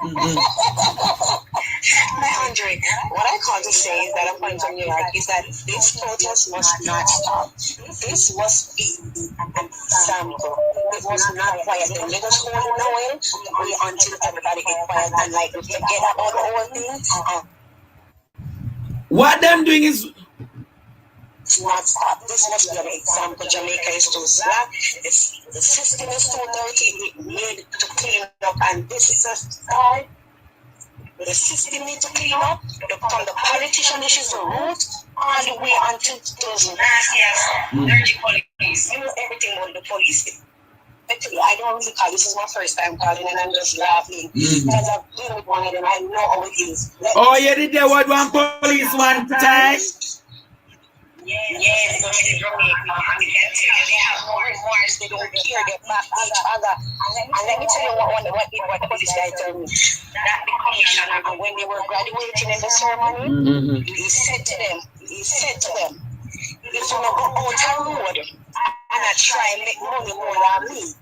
Andre, what I call to say is that I'm going to New York is that this protest must not stop. This must be an example. It was not quiet. The niggas holding no in until everybody get quiet and like forget about the whole thing. What them doing is not stop. This must be an example. Jamaica is too slack. The system is too dirty. It need to clean up, and this is a start. The system needs to clean up. From the politician issues, the root, all the way until those nasty ass dirty police. You know everything about the police. I don't really call. This is my first time calling, and I'm just laughing because I've been with one of them. I know how it is. Oh, you did that with one police one time? Yes, go to Jamaica. And they can tell you they have no remorse, they don't care, they back each other. And let me tell you what the police guy told me. That the commissioner, when they were graduating in the ceremony, he said to them, if you don't go out a road and I try and make money more than me,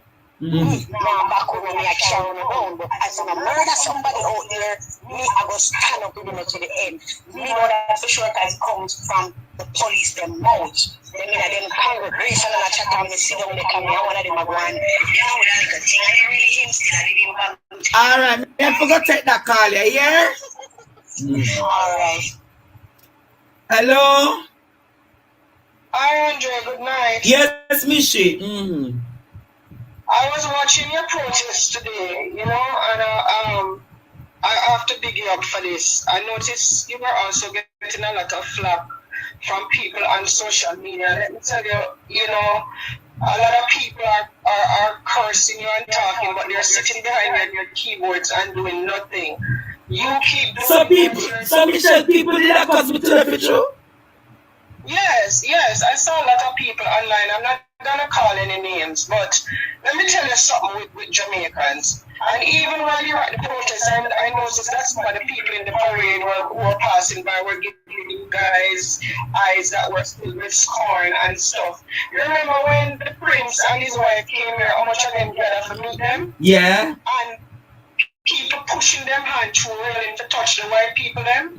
now back home me I carry on around, but as I'm a murder somebody out there, me I go stand up with them to the end. Me know that for sure because it comes from the police, them mouth. They mean that them congregation and I chat and me sit down with the camera, one of them are going, you know that little thing, I didn't really him still, I didn't back. Alright, I forgot to take that call, you hear? Alright. Hello? Hi, Andre, good night. Yes, Mishi. I was watching your protest today, you know, and I have to big you up for this. I noticed you were also getting a lot of flack from people on social media. Let me tell you, you know, a lot of people are cursing you and talking, but they're sitting behind your keyboards and doing nothing. You keep doing so Michelle, people did that cause me to the picture? Yes, I saw a lot of people online. I'm not gonna call any names, but let me tell you something with Jamaicans. And even while you're at the protest, I noticed that some of the people in the parade who were passing by were giving you guys eyes that were filled with scorn and stuff. You remember when the prince and his wife came here, how much of them gathered to meet them? Yeah. And people pushing them hand through railing to touch the white people them.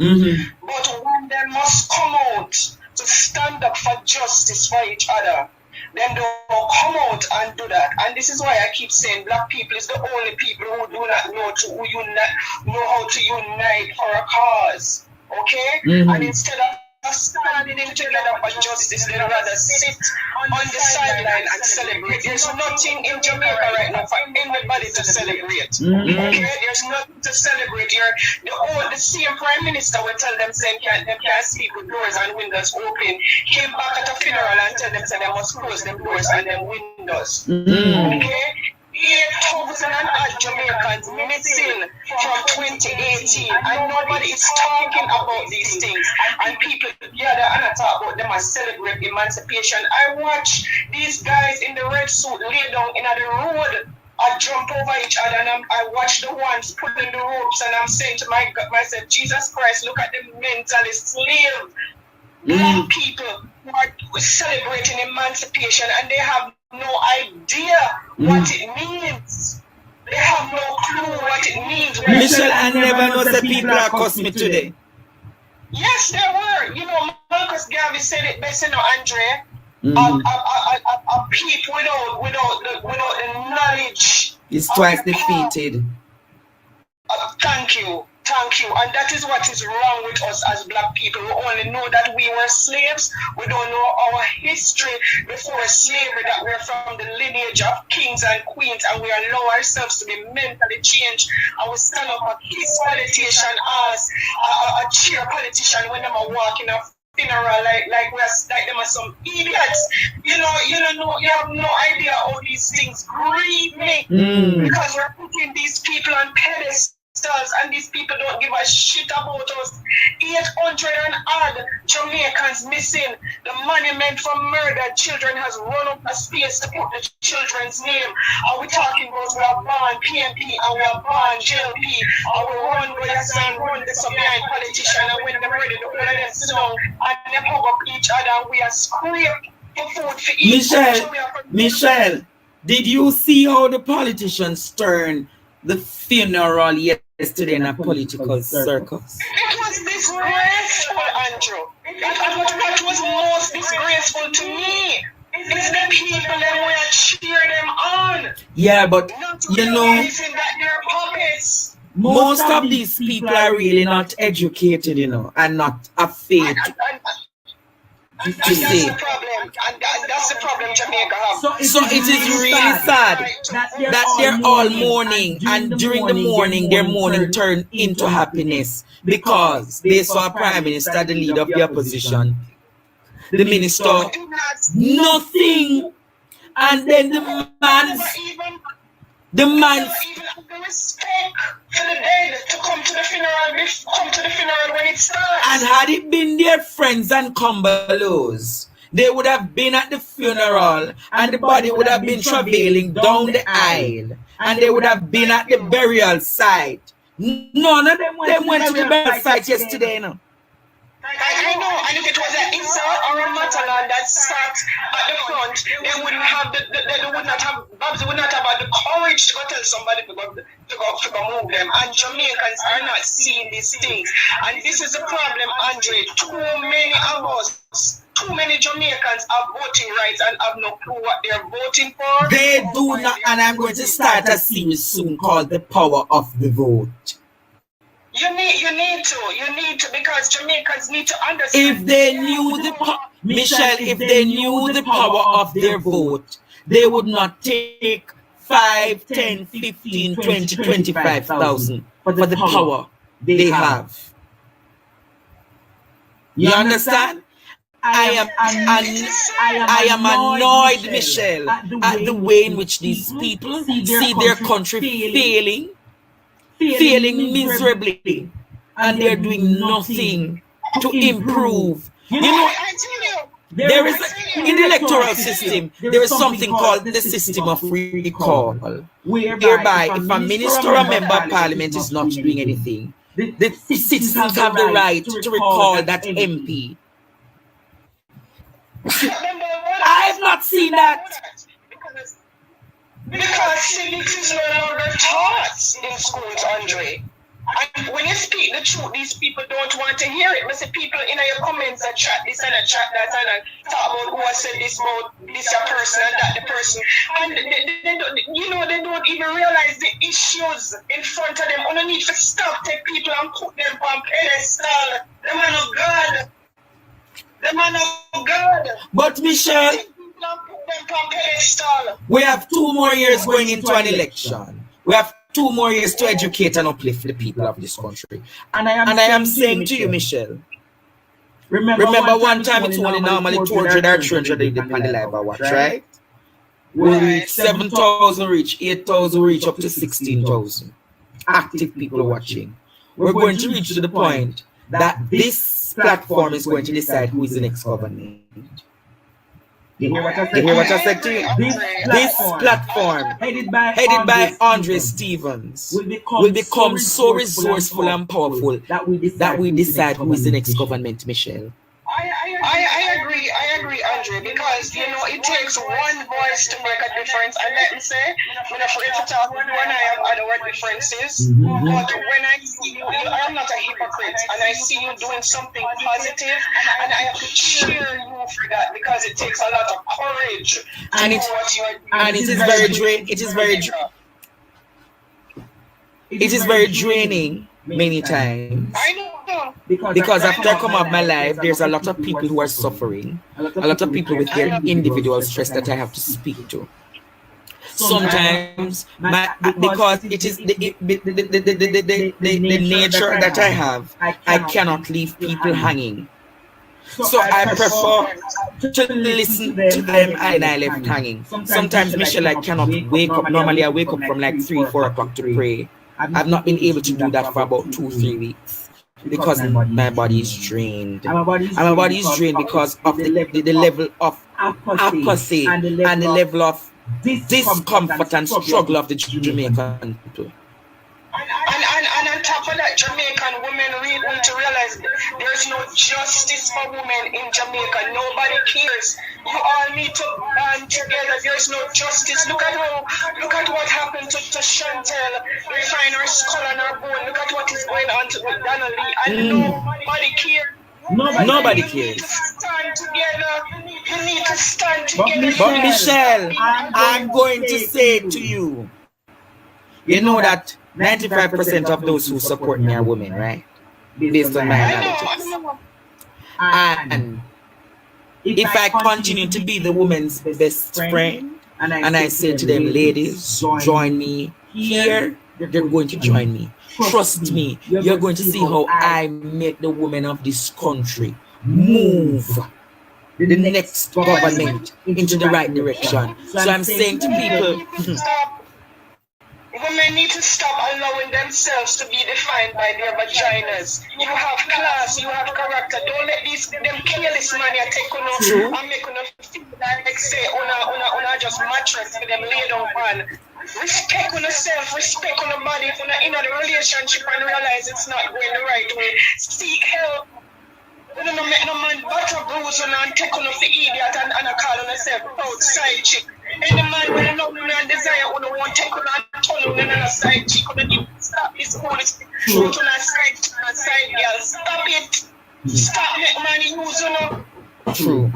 But when they must come out to stand up for justice for each other, then don't come out and do that. And this is why I keep saying black people is the only people who do not know how to unite for a cause. Okay? And instead of standing together for justice, they'd rather sit on the sideline and celebrate. There's nothing in Jamaica right now for anybody to celebrate. Okay? There's nothing to celebrate here. The same prime minister will tell them saying they can't sleep with doors and windows open. Came back at a funeral and tell them they must close them doors and them windows. Okay? 8,000 and odd Jamaicans missing from 2018, and nobody is talking about these things. And people gather and talk about them and celebrate emancipation. I watch these guys in the red suit lay down in the road. I jump over each other and I watch the ones pulling the ropes, and I'm saying to myself, Jesus Christ, look at the mentally slave black people who are celebrating emancipation, and they have no idea what it means. They have no clue what it means. Michelle, I never know that people are cussing me today. Yes, there were. You know, Marcus Garvey said it best, you know, Andre. A people without the knowledge is twice defeated. Thank you. And that is what is wrong with us as black people. We only know that we were slaves. We don't know our history before slavery, that we're from the lineage of kings and queens, and we allow ourselves to be mentally changed. And we stand up a kiss politician as a cheer politician when they are walking a funeral like them are some idiots. You have no idea how these things grieve me, because we're putting these people on pedestals. And these people don't give a shit about us. 800 and odd Jamaicans missing. The monument for murdered children has run up a space to put the children's name. Are we talking about we are born PMP and we are born JLP? Are we run Royals and run the behind politician, and when they're ready, the whole of them sit down and they hug up each other and we are scraped for food for eating. Michelle, did you see how the politicians turned the funeral yesterday in a political circus? It was disgraceful, Andrew. That was most disgraceful to me. It's the people that we are cheer them on. Yeah, but you know, that they're puppets. Most of these people are really not educated, you know, and not a faith. And that's the problem. And that's the problem Jamaica have. So it is really sad that they're all mourning, and during the mourning, their mourning turned into happiness because they saw a prime minister, the leader of the opposition, the minister, nothing, and then the The man even have the respect for the dead to come to the funeral when it starts. And had it been their friends and cumbelows, they would have been at the funeral and the body would have been travailing down the aisle and they would have been at the burial site. None of them went to the burial site yesterday, no. I know, and if it was an Issa or a Matalan that sat at the front, they wouldn't have Babs would not have had the courage to go tell somebody to go move them. And Jamaicans are not seeing these things. And this is the problem, Andre. Too many of us, too many Jamaicans have voting rights and have no clue what they're voting for. They do not, and I'm going to start a series soon called The Power of the Vote. You need to, because Jamaicans need to understand. If they knew Michelle, if they knew the power of their vote, they would not take 5, 10, 15, 20, 25,000 for the power they have. You understand? I am annoyed, Michelle, at the way in which these people see their country failing miserably, and they're doing nothing to improve. You know, there is in the electoral system, there is something called the system of recall, whereby if a minister or a member of parliament is not doing anything, the citizens have the right to recall that MP. I have not seen that. Because civics is no longer taught in schools, Andre. And when you speak the truth, these people don't want to hear it. But see, people in your comments and chat this and a chat that and talk about who has said this about this person and that the person. And they don't even realize the issues in front of them. You don't need to stop, take people and put them on pedestal. The man of God. The man of God. But Michelle, we have 2 more years going into an election. We have 2 more years to educate and uplift the people of this country. And I am saying to you, Michelle, remember one time it's only normally 200 or 300 in the live I watch, right? We'll reach 7,000 reach, 8,000 reach, up to 16,000 active people watching. We're going to reach to the point that this platform is going to decide who is the next government. You hear what I said to you? This platform, headed by Andre Stevens, will become so resourceful and powerful that we decide who is the next government, Michelle. I agree, Andre, because it takes one voice to make a difference. And let me say, when I forget to talk, when I have other word differences, but when I see you, I'm not a hypocrite, and I see you doing something positive, and I have to cheer you for that because it takes a lot of courage. And it is very draining many times. I know. Because after I come out of my life, there's a lot of people who are suffering, a lot of people with their individual stress that I have to speak to. Sometimes, because it is the nature that I have, I cannot leave people hanging. So I prefer to listen to them and I left hanging. Sometimes, Michelle, I cannot wake up. Normally, I wake up from like 3, 4 o'clock to pray. I've not been able to do that for about 2, 3 weeks. Because my body is drained. And my body is drained because of the level of apathy and the level of discomfort and struggle of the Jamaican people. And on top of that, Jamaican women really need to realize there's no justice for women in Jamaica. Nobody cares. You all need to band together. There's no justice. Look at what happened to Chantel. We find her skull on her bone. Look at what is going on to Donnelly. And nobody cares. Nobody cares. You need to stand together. But Michelle, I'm going to say to you, you know that 95% of those who support me are women, right? Based on my analytics. And if I continue to be the woman's best friend, and I say to them, ladies, join me here, they're going to join me. Trust me, you're going to see how I make the women of this country move the next government into the right direction. So I'm saying to people, Women need to stop allowing themselves to be defined by their vaginas. You have class, you have character. Don't let them careless man take on and make on feel like say on just mattress for them lay down on. Respect on yourself, respect on the body. If you're in a relationship and realize it's not going the right way, seek help. You don't make no man butter bruise and take on the idiot and call on yourself proud side chick. Any man with no desire who don't want to take on and turn on another side chick, who don't stop this foolish truth on a side girl. Stop it. Stop make man use True.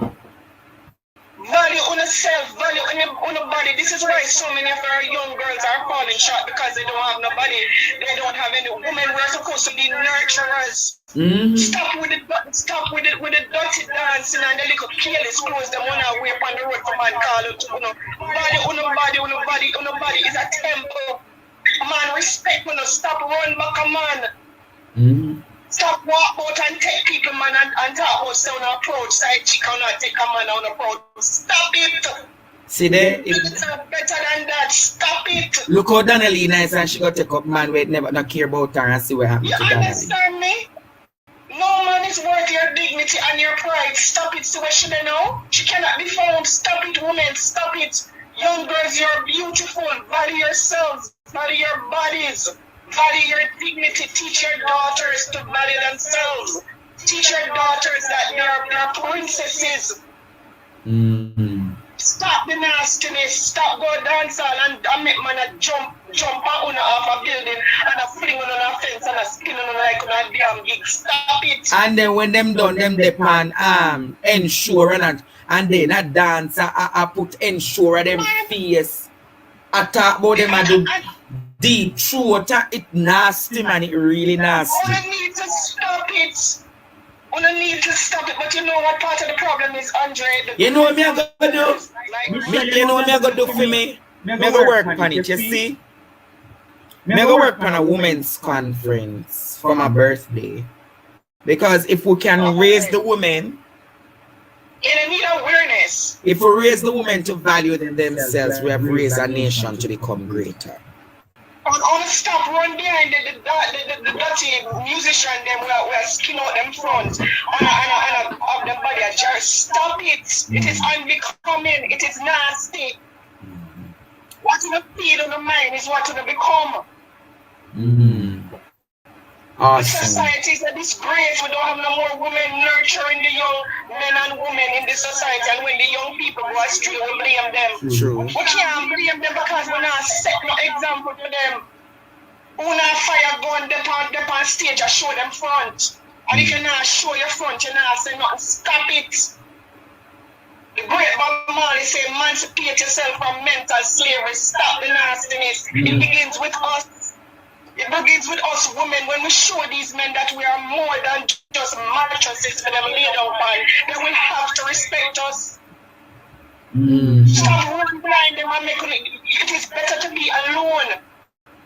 Value on yourself, value on your body. This is why so many of our young girls are falling short because they don't have nobody. They don't have any women. We're supposed to be nurturers. Stop with the dirty dancing and the little careless clothes that wanna wear on the road for man call out. Body on your body is a temple. Man, respect when you stop run back a man. Stop walk out and take people, man, and talk about sound approach, side chick and not take a man on approach. Stop it. See there? It's better than that. Stop it. Look how Donnelly nice and she got to take up man where never not care about her and see what happened to Donnelly. You understand me? No man is worth your dignity and your pride. Stop it. See what she know? She cannot be found. Stop it, women. Stop it. Young girls, you're beautiful. Value yourselves. Value your bodies. Value your dignity. Teach your daughters to value themselves. Teach your daughters that they're princesses. Stop the nastiness. Stop go dance and make man jump on off a building and a fling on a fence and a spin on like on a damn gig. Stop it. And then when them done, them depend ensure and then a dance I put ensure them face. I talk about them and do deep throat. It nasty, man. It really nasty. I need to stop it. I need to stop it. But you know what part of the problem is, Andre? You know what me I gonna do? You know what me I gonna do for me? Me I gonna work on it, you see? Me I gonna work on a women's conference for my birthday. Because if we can raise the women, they need awareness. If we raise the women to value themselves, we have raised a nation to become greater. On stop run behind the dirty musician them where skin out them front and of them body. Just stop it. It is unbecoming. It is nasty. What you feed on the mind is what you become. Awesome. The society is a disgrace. We don't have no more women nurturing the young men and women in this society. And when the young people go astray, we blame them. True. We can't blame them because we're not set no example for them. Who not fire gun them on stage and show them front. And if you not show your front, you not say nothing. Stop it. The great Bob Marley say, emancipate yourself from mental slavery. Stop the nastiness. It begins with us. It begins with us women when we show these men that we are more than just mattresses for them lay down on. They will have to respect us. Stop running behind them and making it. It is better to be alone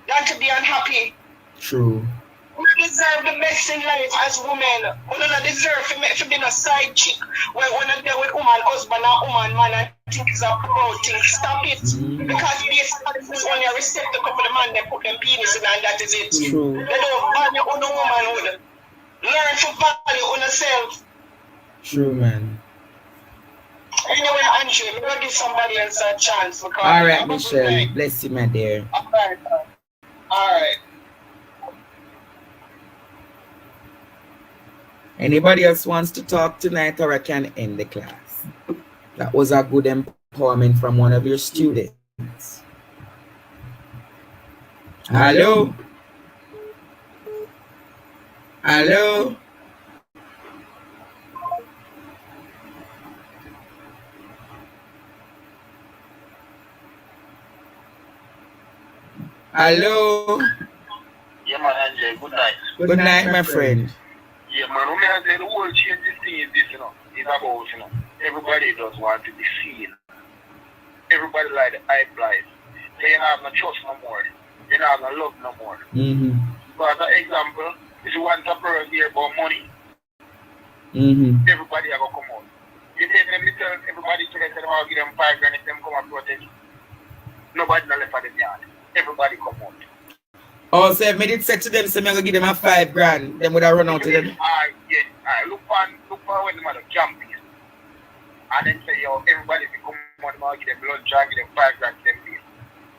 than to be unhappy. True. We deserve the best in life as women. We don't deserve to be a side chick where when they're with woman, husband, or woman, man, and think it's a proud thing. Stop it. Because basically, this is only a receptacle for the man, they put them penis in, and that is it. True. They don't value on the womanhood. Learn to value on yourself. True, man. Anyway, Andrew, we're going to give somebody else a chance. All right, Michelle. Bless you, my dear. All right. Anybody else wants to talk tonight, or I can end the class? That was a good empowerment from one of your students. Hello? Hello? Hello? Yeah, man, Andre, good night. Good night, my friend. Yeah, man, when I say the world change this thing is this, it's about, everybody does want to be seen. Everybody like the hype life. They have no trust no more. They have no love no more. For as an example, if you want to hear about money, everybody have to come out. You tell everybody to them, I'll give them 5 grand if them come and protest. Nobody not left for them yard. everybody come out. Oh, so if me did say to them, so me gonna give them a $5,000, them would have run out to them. Look for when the mother campaign. And then say, yo, everybody will come on, give them lunch, give them $5,000, give them this.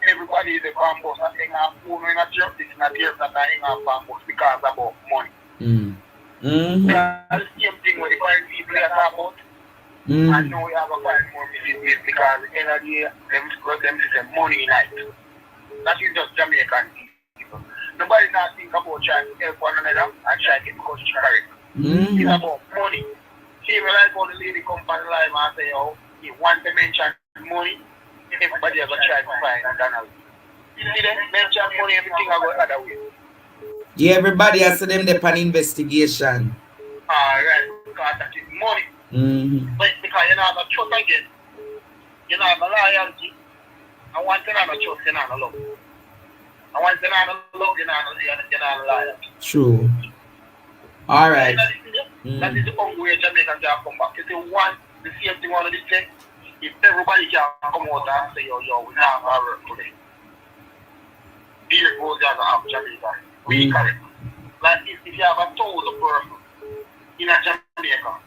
Everybody is a bamboo, I think I'm phone in a church, it's not here that I hang out bamboo because about money. That's the same thing with the foreign people that talk about. I know we have a find more business because at the end of the year, them is a money night. That is just Jamaican people. Nobody not think about trying to help one another and try to get the country correct. It's about money. See, when I go to the lady company live and say, oh, you want to mention money, everybody ever try to find Donald. You see them mention money, everything I go other way. Yeah, everybody has to them an investigation. Alright, because that is money. But because you're not a trust again, you're not a loyalty. I want to not a trust, you're not a love. I want to not a love, you're not a loyalty. True. Alright. That is the only way Jamaican can come back. If you want the same thing on this thing, if everybody can come out and say, yo, we have our work today. Here goes the other Jamaica. We correct. Like if you have 1,000 persons in a Jamaica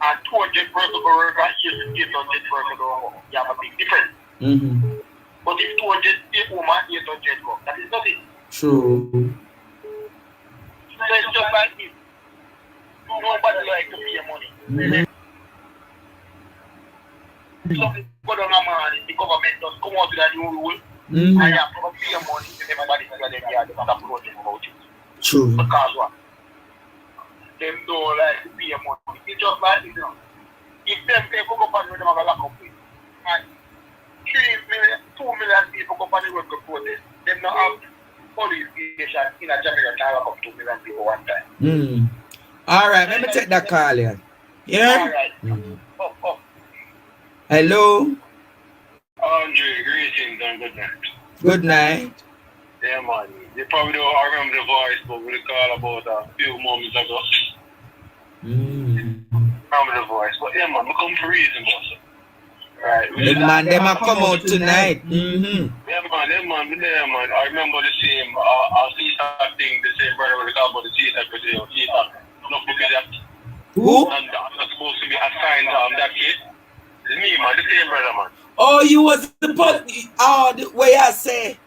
and 200 persons go work and 800 persons go home, you have a big difference. But if 200 people and 800 go, that is nothing. True. So it's just like this. Nobody like to pay money. So go down a man, the government does come out with a new rule. And you have to pay money to everybody because they have to approach about it. True. Because what? Them don't like to pay money. It's just like this, you know. If them pay go up and them have a lack of pay. And 2 million people go up and work to protest. Them not have police station in a Jamaica can lock up 2 million people one time. Alright, let me take that call here. Yeah? Alright. Hello? Andre, greetings and good night. Good night. Yeah, man. You probably don't remember the voice, but we call about a few moments ago. Remember the voice. But yeah, man, we come for reason, boss. Right. The man, them a come out tonight. Yeah, man. I remember the same, CSAC thing, the same brother when they call about the CSAC, but CSAC. Don't forget that. Who? And I'm supposed to be assigned that kid. It's me, man, the same brother, man. Oh, you was the the way I say.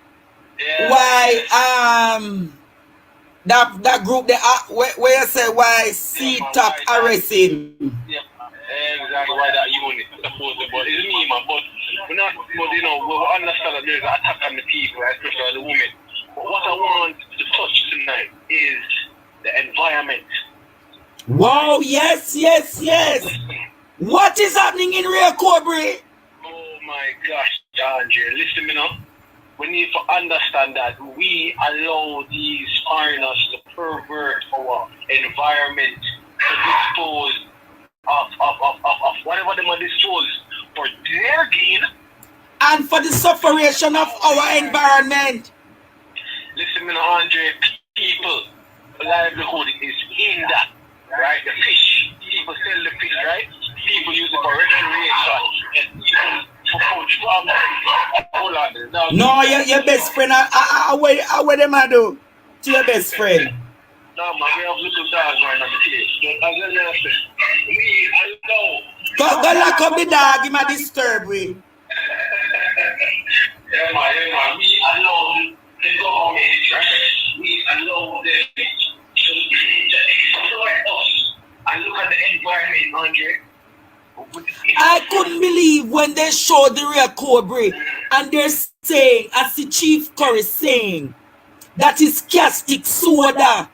Yeah. Why that group where I say why C-Top arrest him. Yeah, exactly why that unit supposed to, but it's me, man. But we understand that there's an attack on the people, especially the women. But what I want to touch tonight is the environment. Wow, yes. What is happening in Real Cobra? Oh my gosh, Andre, listen me now. We need to understand that we allow these foreigners to pervert our environment, to dispose of whatever they might dispose for their gain. And for the sufferation of our environment. Listen me now, Andre, people, livelihood is in that, right? The fish, people sell the fish, right? People use it for recreation and even for food. No, your best friend, what them I do to your best friend? No, man, we have little dogs right now, the we allow. Go lock up the dog, he might disturb me. Yeah, man, we allow the government, right? We allow them to exploit us and look at the environment, Andre. I couldn't believe when they showed the Real Cobra and they're saying, as the Chief Curry saying, that is caustic soda.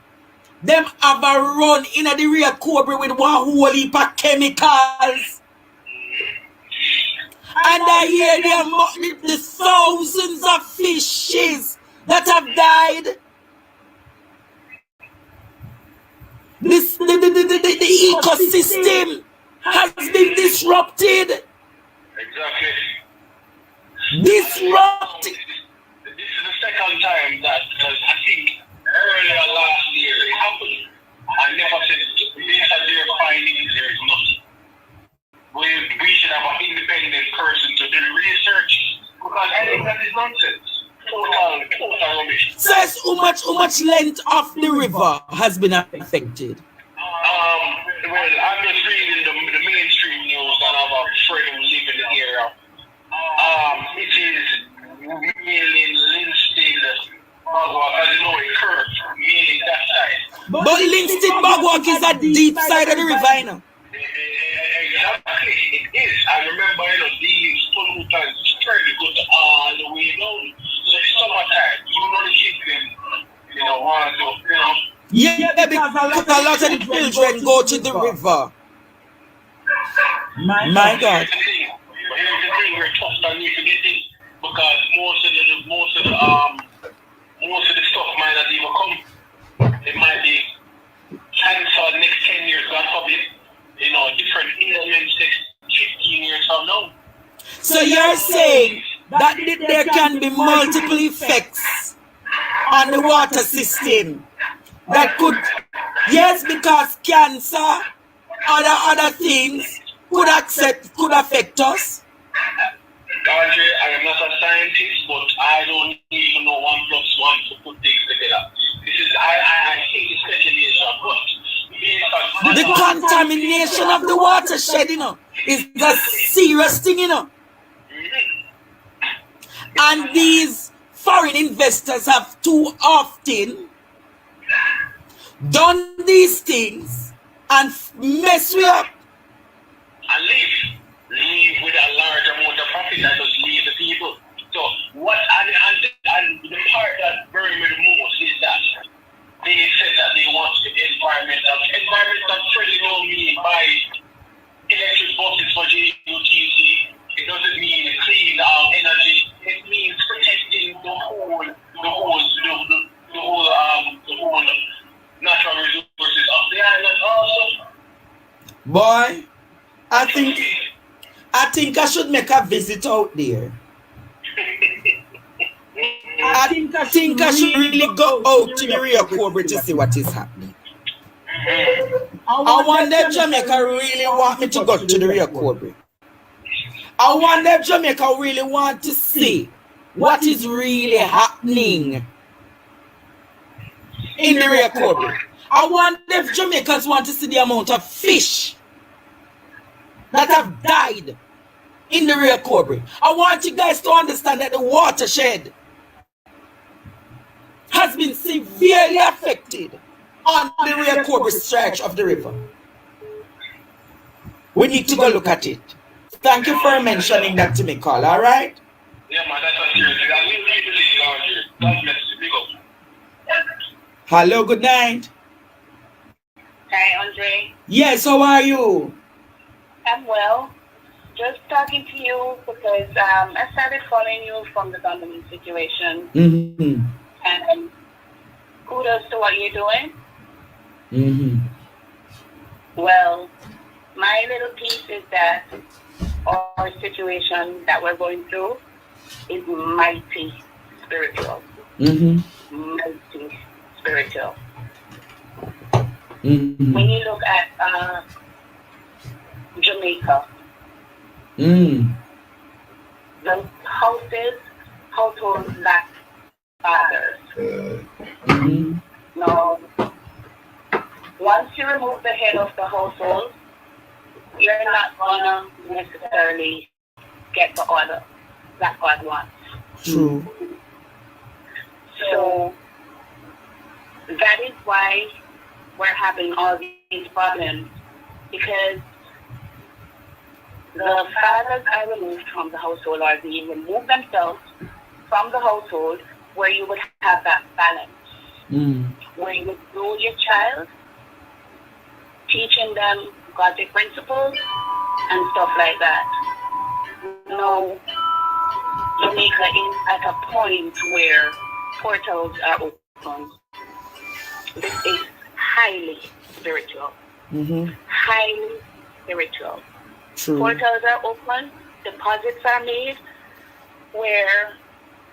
Them have a run in the Real Cobra with one whole heap of chemicals. And I hear the thousands of fishes that have died. The ecosystem has been disrupted. Exactly. Disrupted. This is the second time that, I think earlier last year it happened. I never said based on their findings there is nothing. We should have an independent person to do the research because I think that is nonsense. total rubbish. So it's how much length of the river has been affected? Well, I'm just reading the mainstream news and I have a friend who lives in the area. It is mainly Linstead, Bagwalk, as you know, it curves, mainly that side. But Linstead Bagwalk is a deep side of the river, you know. Exactly, it is. I remember, these pollutants spread to go all the way down. So it's summertime, you know the children, want to, Yeah, because a lot of the children go to the river. My God. But here's the thing where Tufton needs to get in, because most of the stuff might not even come. It might be cancer next 10 years, God forbid. Different ailments next 15 years from now. So you're saying that there can be multiple effects on the water system that could, yes, because cancer, other things could affect us? Andre, I am not a scientist, but I don't even know 1 + 1 to put things together. I hate speculation, but the contamination of the watershed, is a serious thing, And these foreign investors have too often done these things and mess we up. And leave with a large amount of profit and just leave the people. So what and the part that burned me the most is that they said that they want the environmental friendly don't mean buy electric buses for JUTC. It doesn't mean clean energy. It means protecting the whole natural resources of the island also. Boy, I think I should make a visit out there. I think I should really go out to the Rio Cobra to see what is happening. I wonder if Jamaica really want me to go to the Rio Cobra. I wonder if Jamaica really want to see what is really happening in the Rio Cobra. I wonder if Jamaicans want to see the amount of fish that have died in the Rio Cobra. I want you guys to understand that the watershed has been severely affected on the Rio Cobra stretch of the river. We need to go look at it. Thank you for mentioning that to me, Carl, all right? Yeah, man, that's what seriously. I will keep it down here. God bless you. Big up. Hello, good night. Hi, Andre. Yes, how are you? I'm well. Just talking to you because I started following you from the government situation. Mm-hmm. And kudos to what you're doing. Mm-hmm. Well, my little piece is that our situation that we're going through is mighty spiritual. Mm-hmm. Mighty spiritual. Mm-hmm. When you look at Jamaica, Mm. the households lack fathers. Mm-hmm. Now, once you remove the head of the household, you're not gonna necessarily get the order that God wants. True. So that is why we're having all these problems, because the fathers are removed from the household, or they remove themselves from the household, where you would have that balance, where you would grow your child, teaching them godly principles and stuff like that. No, Jamaica is at a point where portals are open. This is highly spiritual. Mm-hmm. Highly spiritual. True. Portals are open, deposits are made, where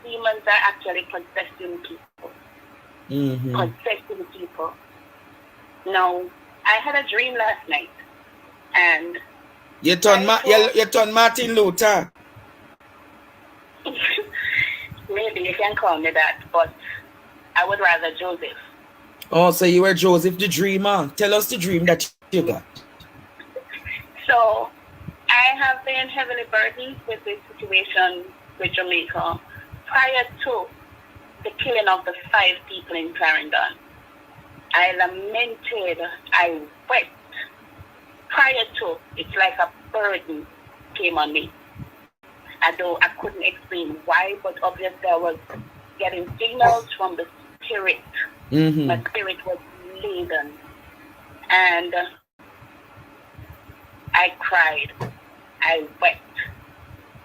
demons are actually possessing people. Mm-hmm. Possessing people. Now, I had a dream last night, and you turn Martin Luther. maybe Maybe you can call me that, but I would rather Joseph. Oh, so you were Joseph the dreamer. Tell us the dream that you got. So I have been heavily burdened with this situation with Jamaica prior to the killing of the 5 people in Clarendon. I lamented, I wept. Prior to, it's like a burden came on me. Although I couldn't explain why, but obviously I was getting signals from the spirit. Mm-hmm. My spirit was laden. And I cried. I wept.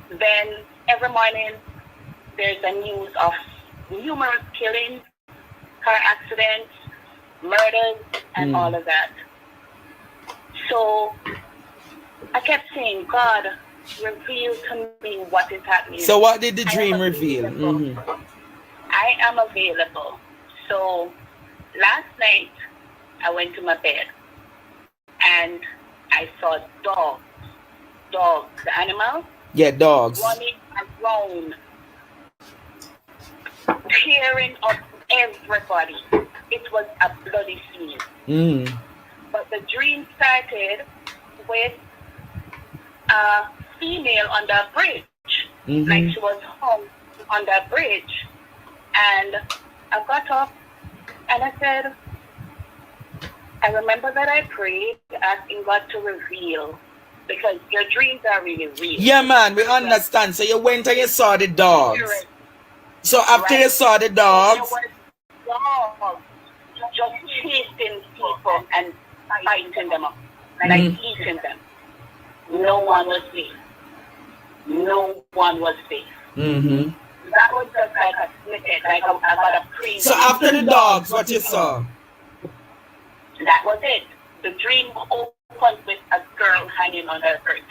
Then every morning there's a news of numerous killings, car accidents, murders, and all of that. So I kept saying, God, reveal to me what is happening. So what did the dream reveal? I am available. So last night I went to my bed and I saw dogs, the animals. Yeah, dogs. Running around, tearing up everybody. It was a bloody scene. But the dream started with a female on the bridge. Like she was hung on the bridge. And I got up and I said, I remember that I prayed asking God to reveal, because your dreams are really real. Yeah, man, we understand. So you went and you saw the dogs. So after you saw the dogs, there were dogs just chasing people and fighting them up, like eating them. No one was safe. No one was safe. That was just like a snippet, like about a pre. So after the dogs, what you saw? That was it. The dream opened with a girl hanging on her bridge.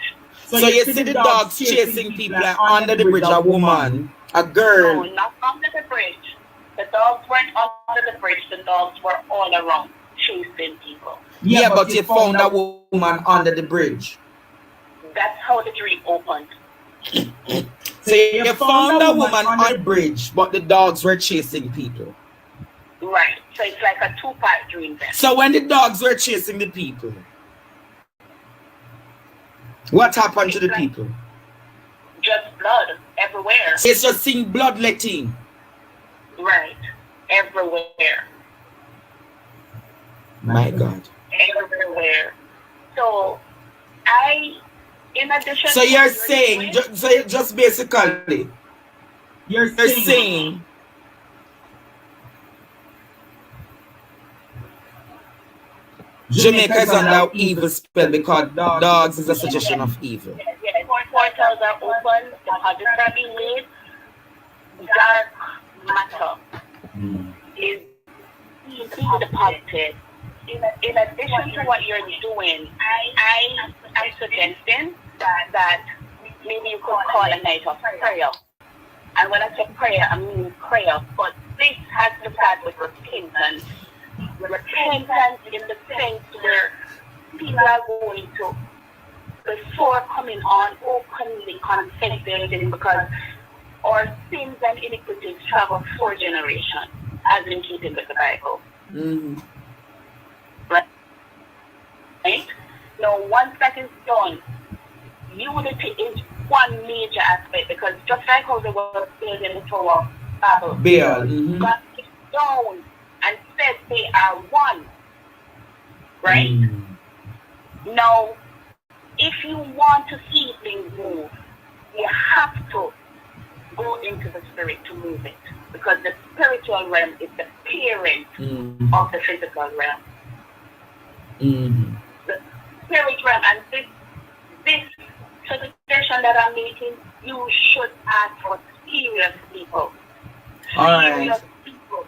So you see the dogs chasing people and under the bridge, a woman, a girl. No, not under the bridge. The dogs weren't under the bridge. The dogs were all around chasing people. Yeah, but you found a woman under the bridge. That's how the dream opened. So you found a woman on the bridge, but the dogs were chasing people. Right. So it's like a 2-part dream then. So when the dogs were chasing the people, what happened to the people? Just blood everywhere. It's just seeing bloodletting. Right. Everywhere. My God. Everywhere. So in addition. So you're saying, just basically, you're saying Jamaica is under evil spell because dogs is a suggestion of evil. Yes, portals are open, deposits are being made. Dark matter is being deposited. In addition to what you're doing, I am suggesting that maybe you could call a night of prayer. And when I say prayer, I mean prayer. But this has to start with repentance. Repentance in the sense where people are going to, before coming on, openly confess their sins, because our sins and iniquities travel 4 generations, as in keeping with the Bible. Right? Now, once that is done, unity is one major aspect, because just like how they were building the Tower of Babel, God is down and said they are one. Right? Now, if you want to see things move, you have to go into the spirit to move it, because the spiritual realm is the parent of the physical realm. The spirit realm, and this suggestion that I'm making, you should ask for serious people. Serious people.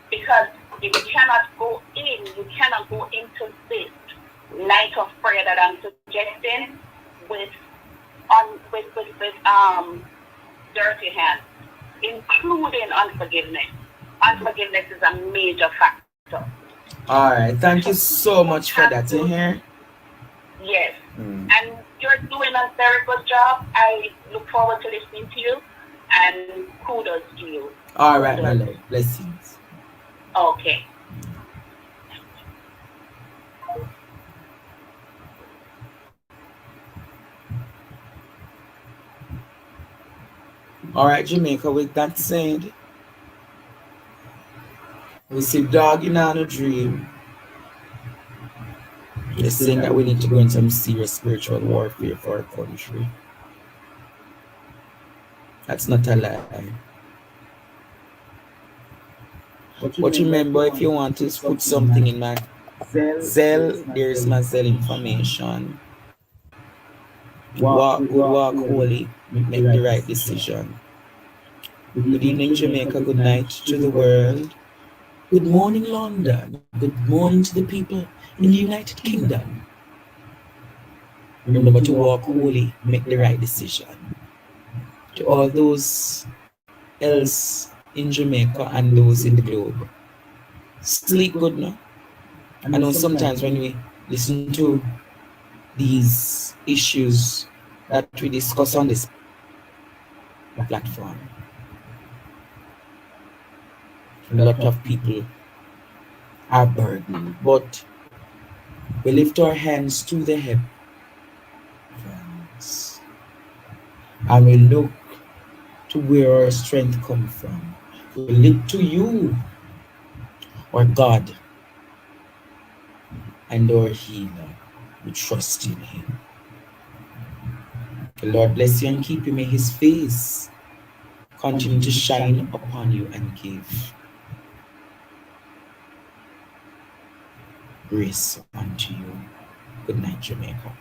Because if you cannot go into this night of prayer that I'm suggesting with dirty hands, including unforgiveness. Unforgiveness is a major factor. All right, thank you so much for that. You hear? Yes, and you're doing a very good job. I look forward to listening to you, And kudos to you. All right, my love. Blessings. Okay. All right, Jamaica, with that said, we see dog in a dream. They're saying that we need to go into some serious spiritual warfare for our country. That's not a lie. But remember, if you want to put something in my Zelle, there is my Zelle information. Walk good, walk holy, make the right decision. Good evening, Jamaica. Good night to the world. Good morning, London. Good morning to the people in the United Kingdom. Remember to walk holy, make the right decision. To all those else in Jamaica and those in the globe, sleep good now. I know sometimes when we listen to these issues that we discuss on this platform, a lot of people are burdened, but we lift our hands to the heavens and we look to where our strength comes from. We look to you, our God and our healer. We trust in him. The Lord bless you and keep you. May his face continue to shine upon you and give grace unto you. Good night, Jamaica.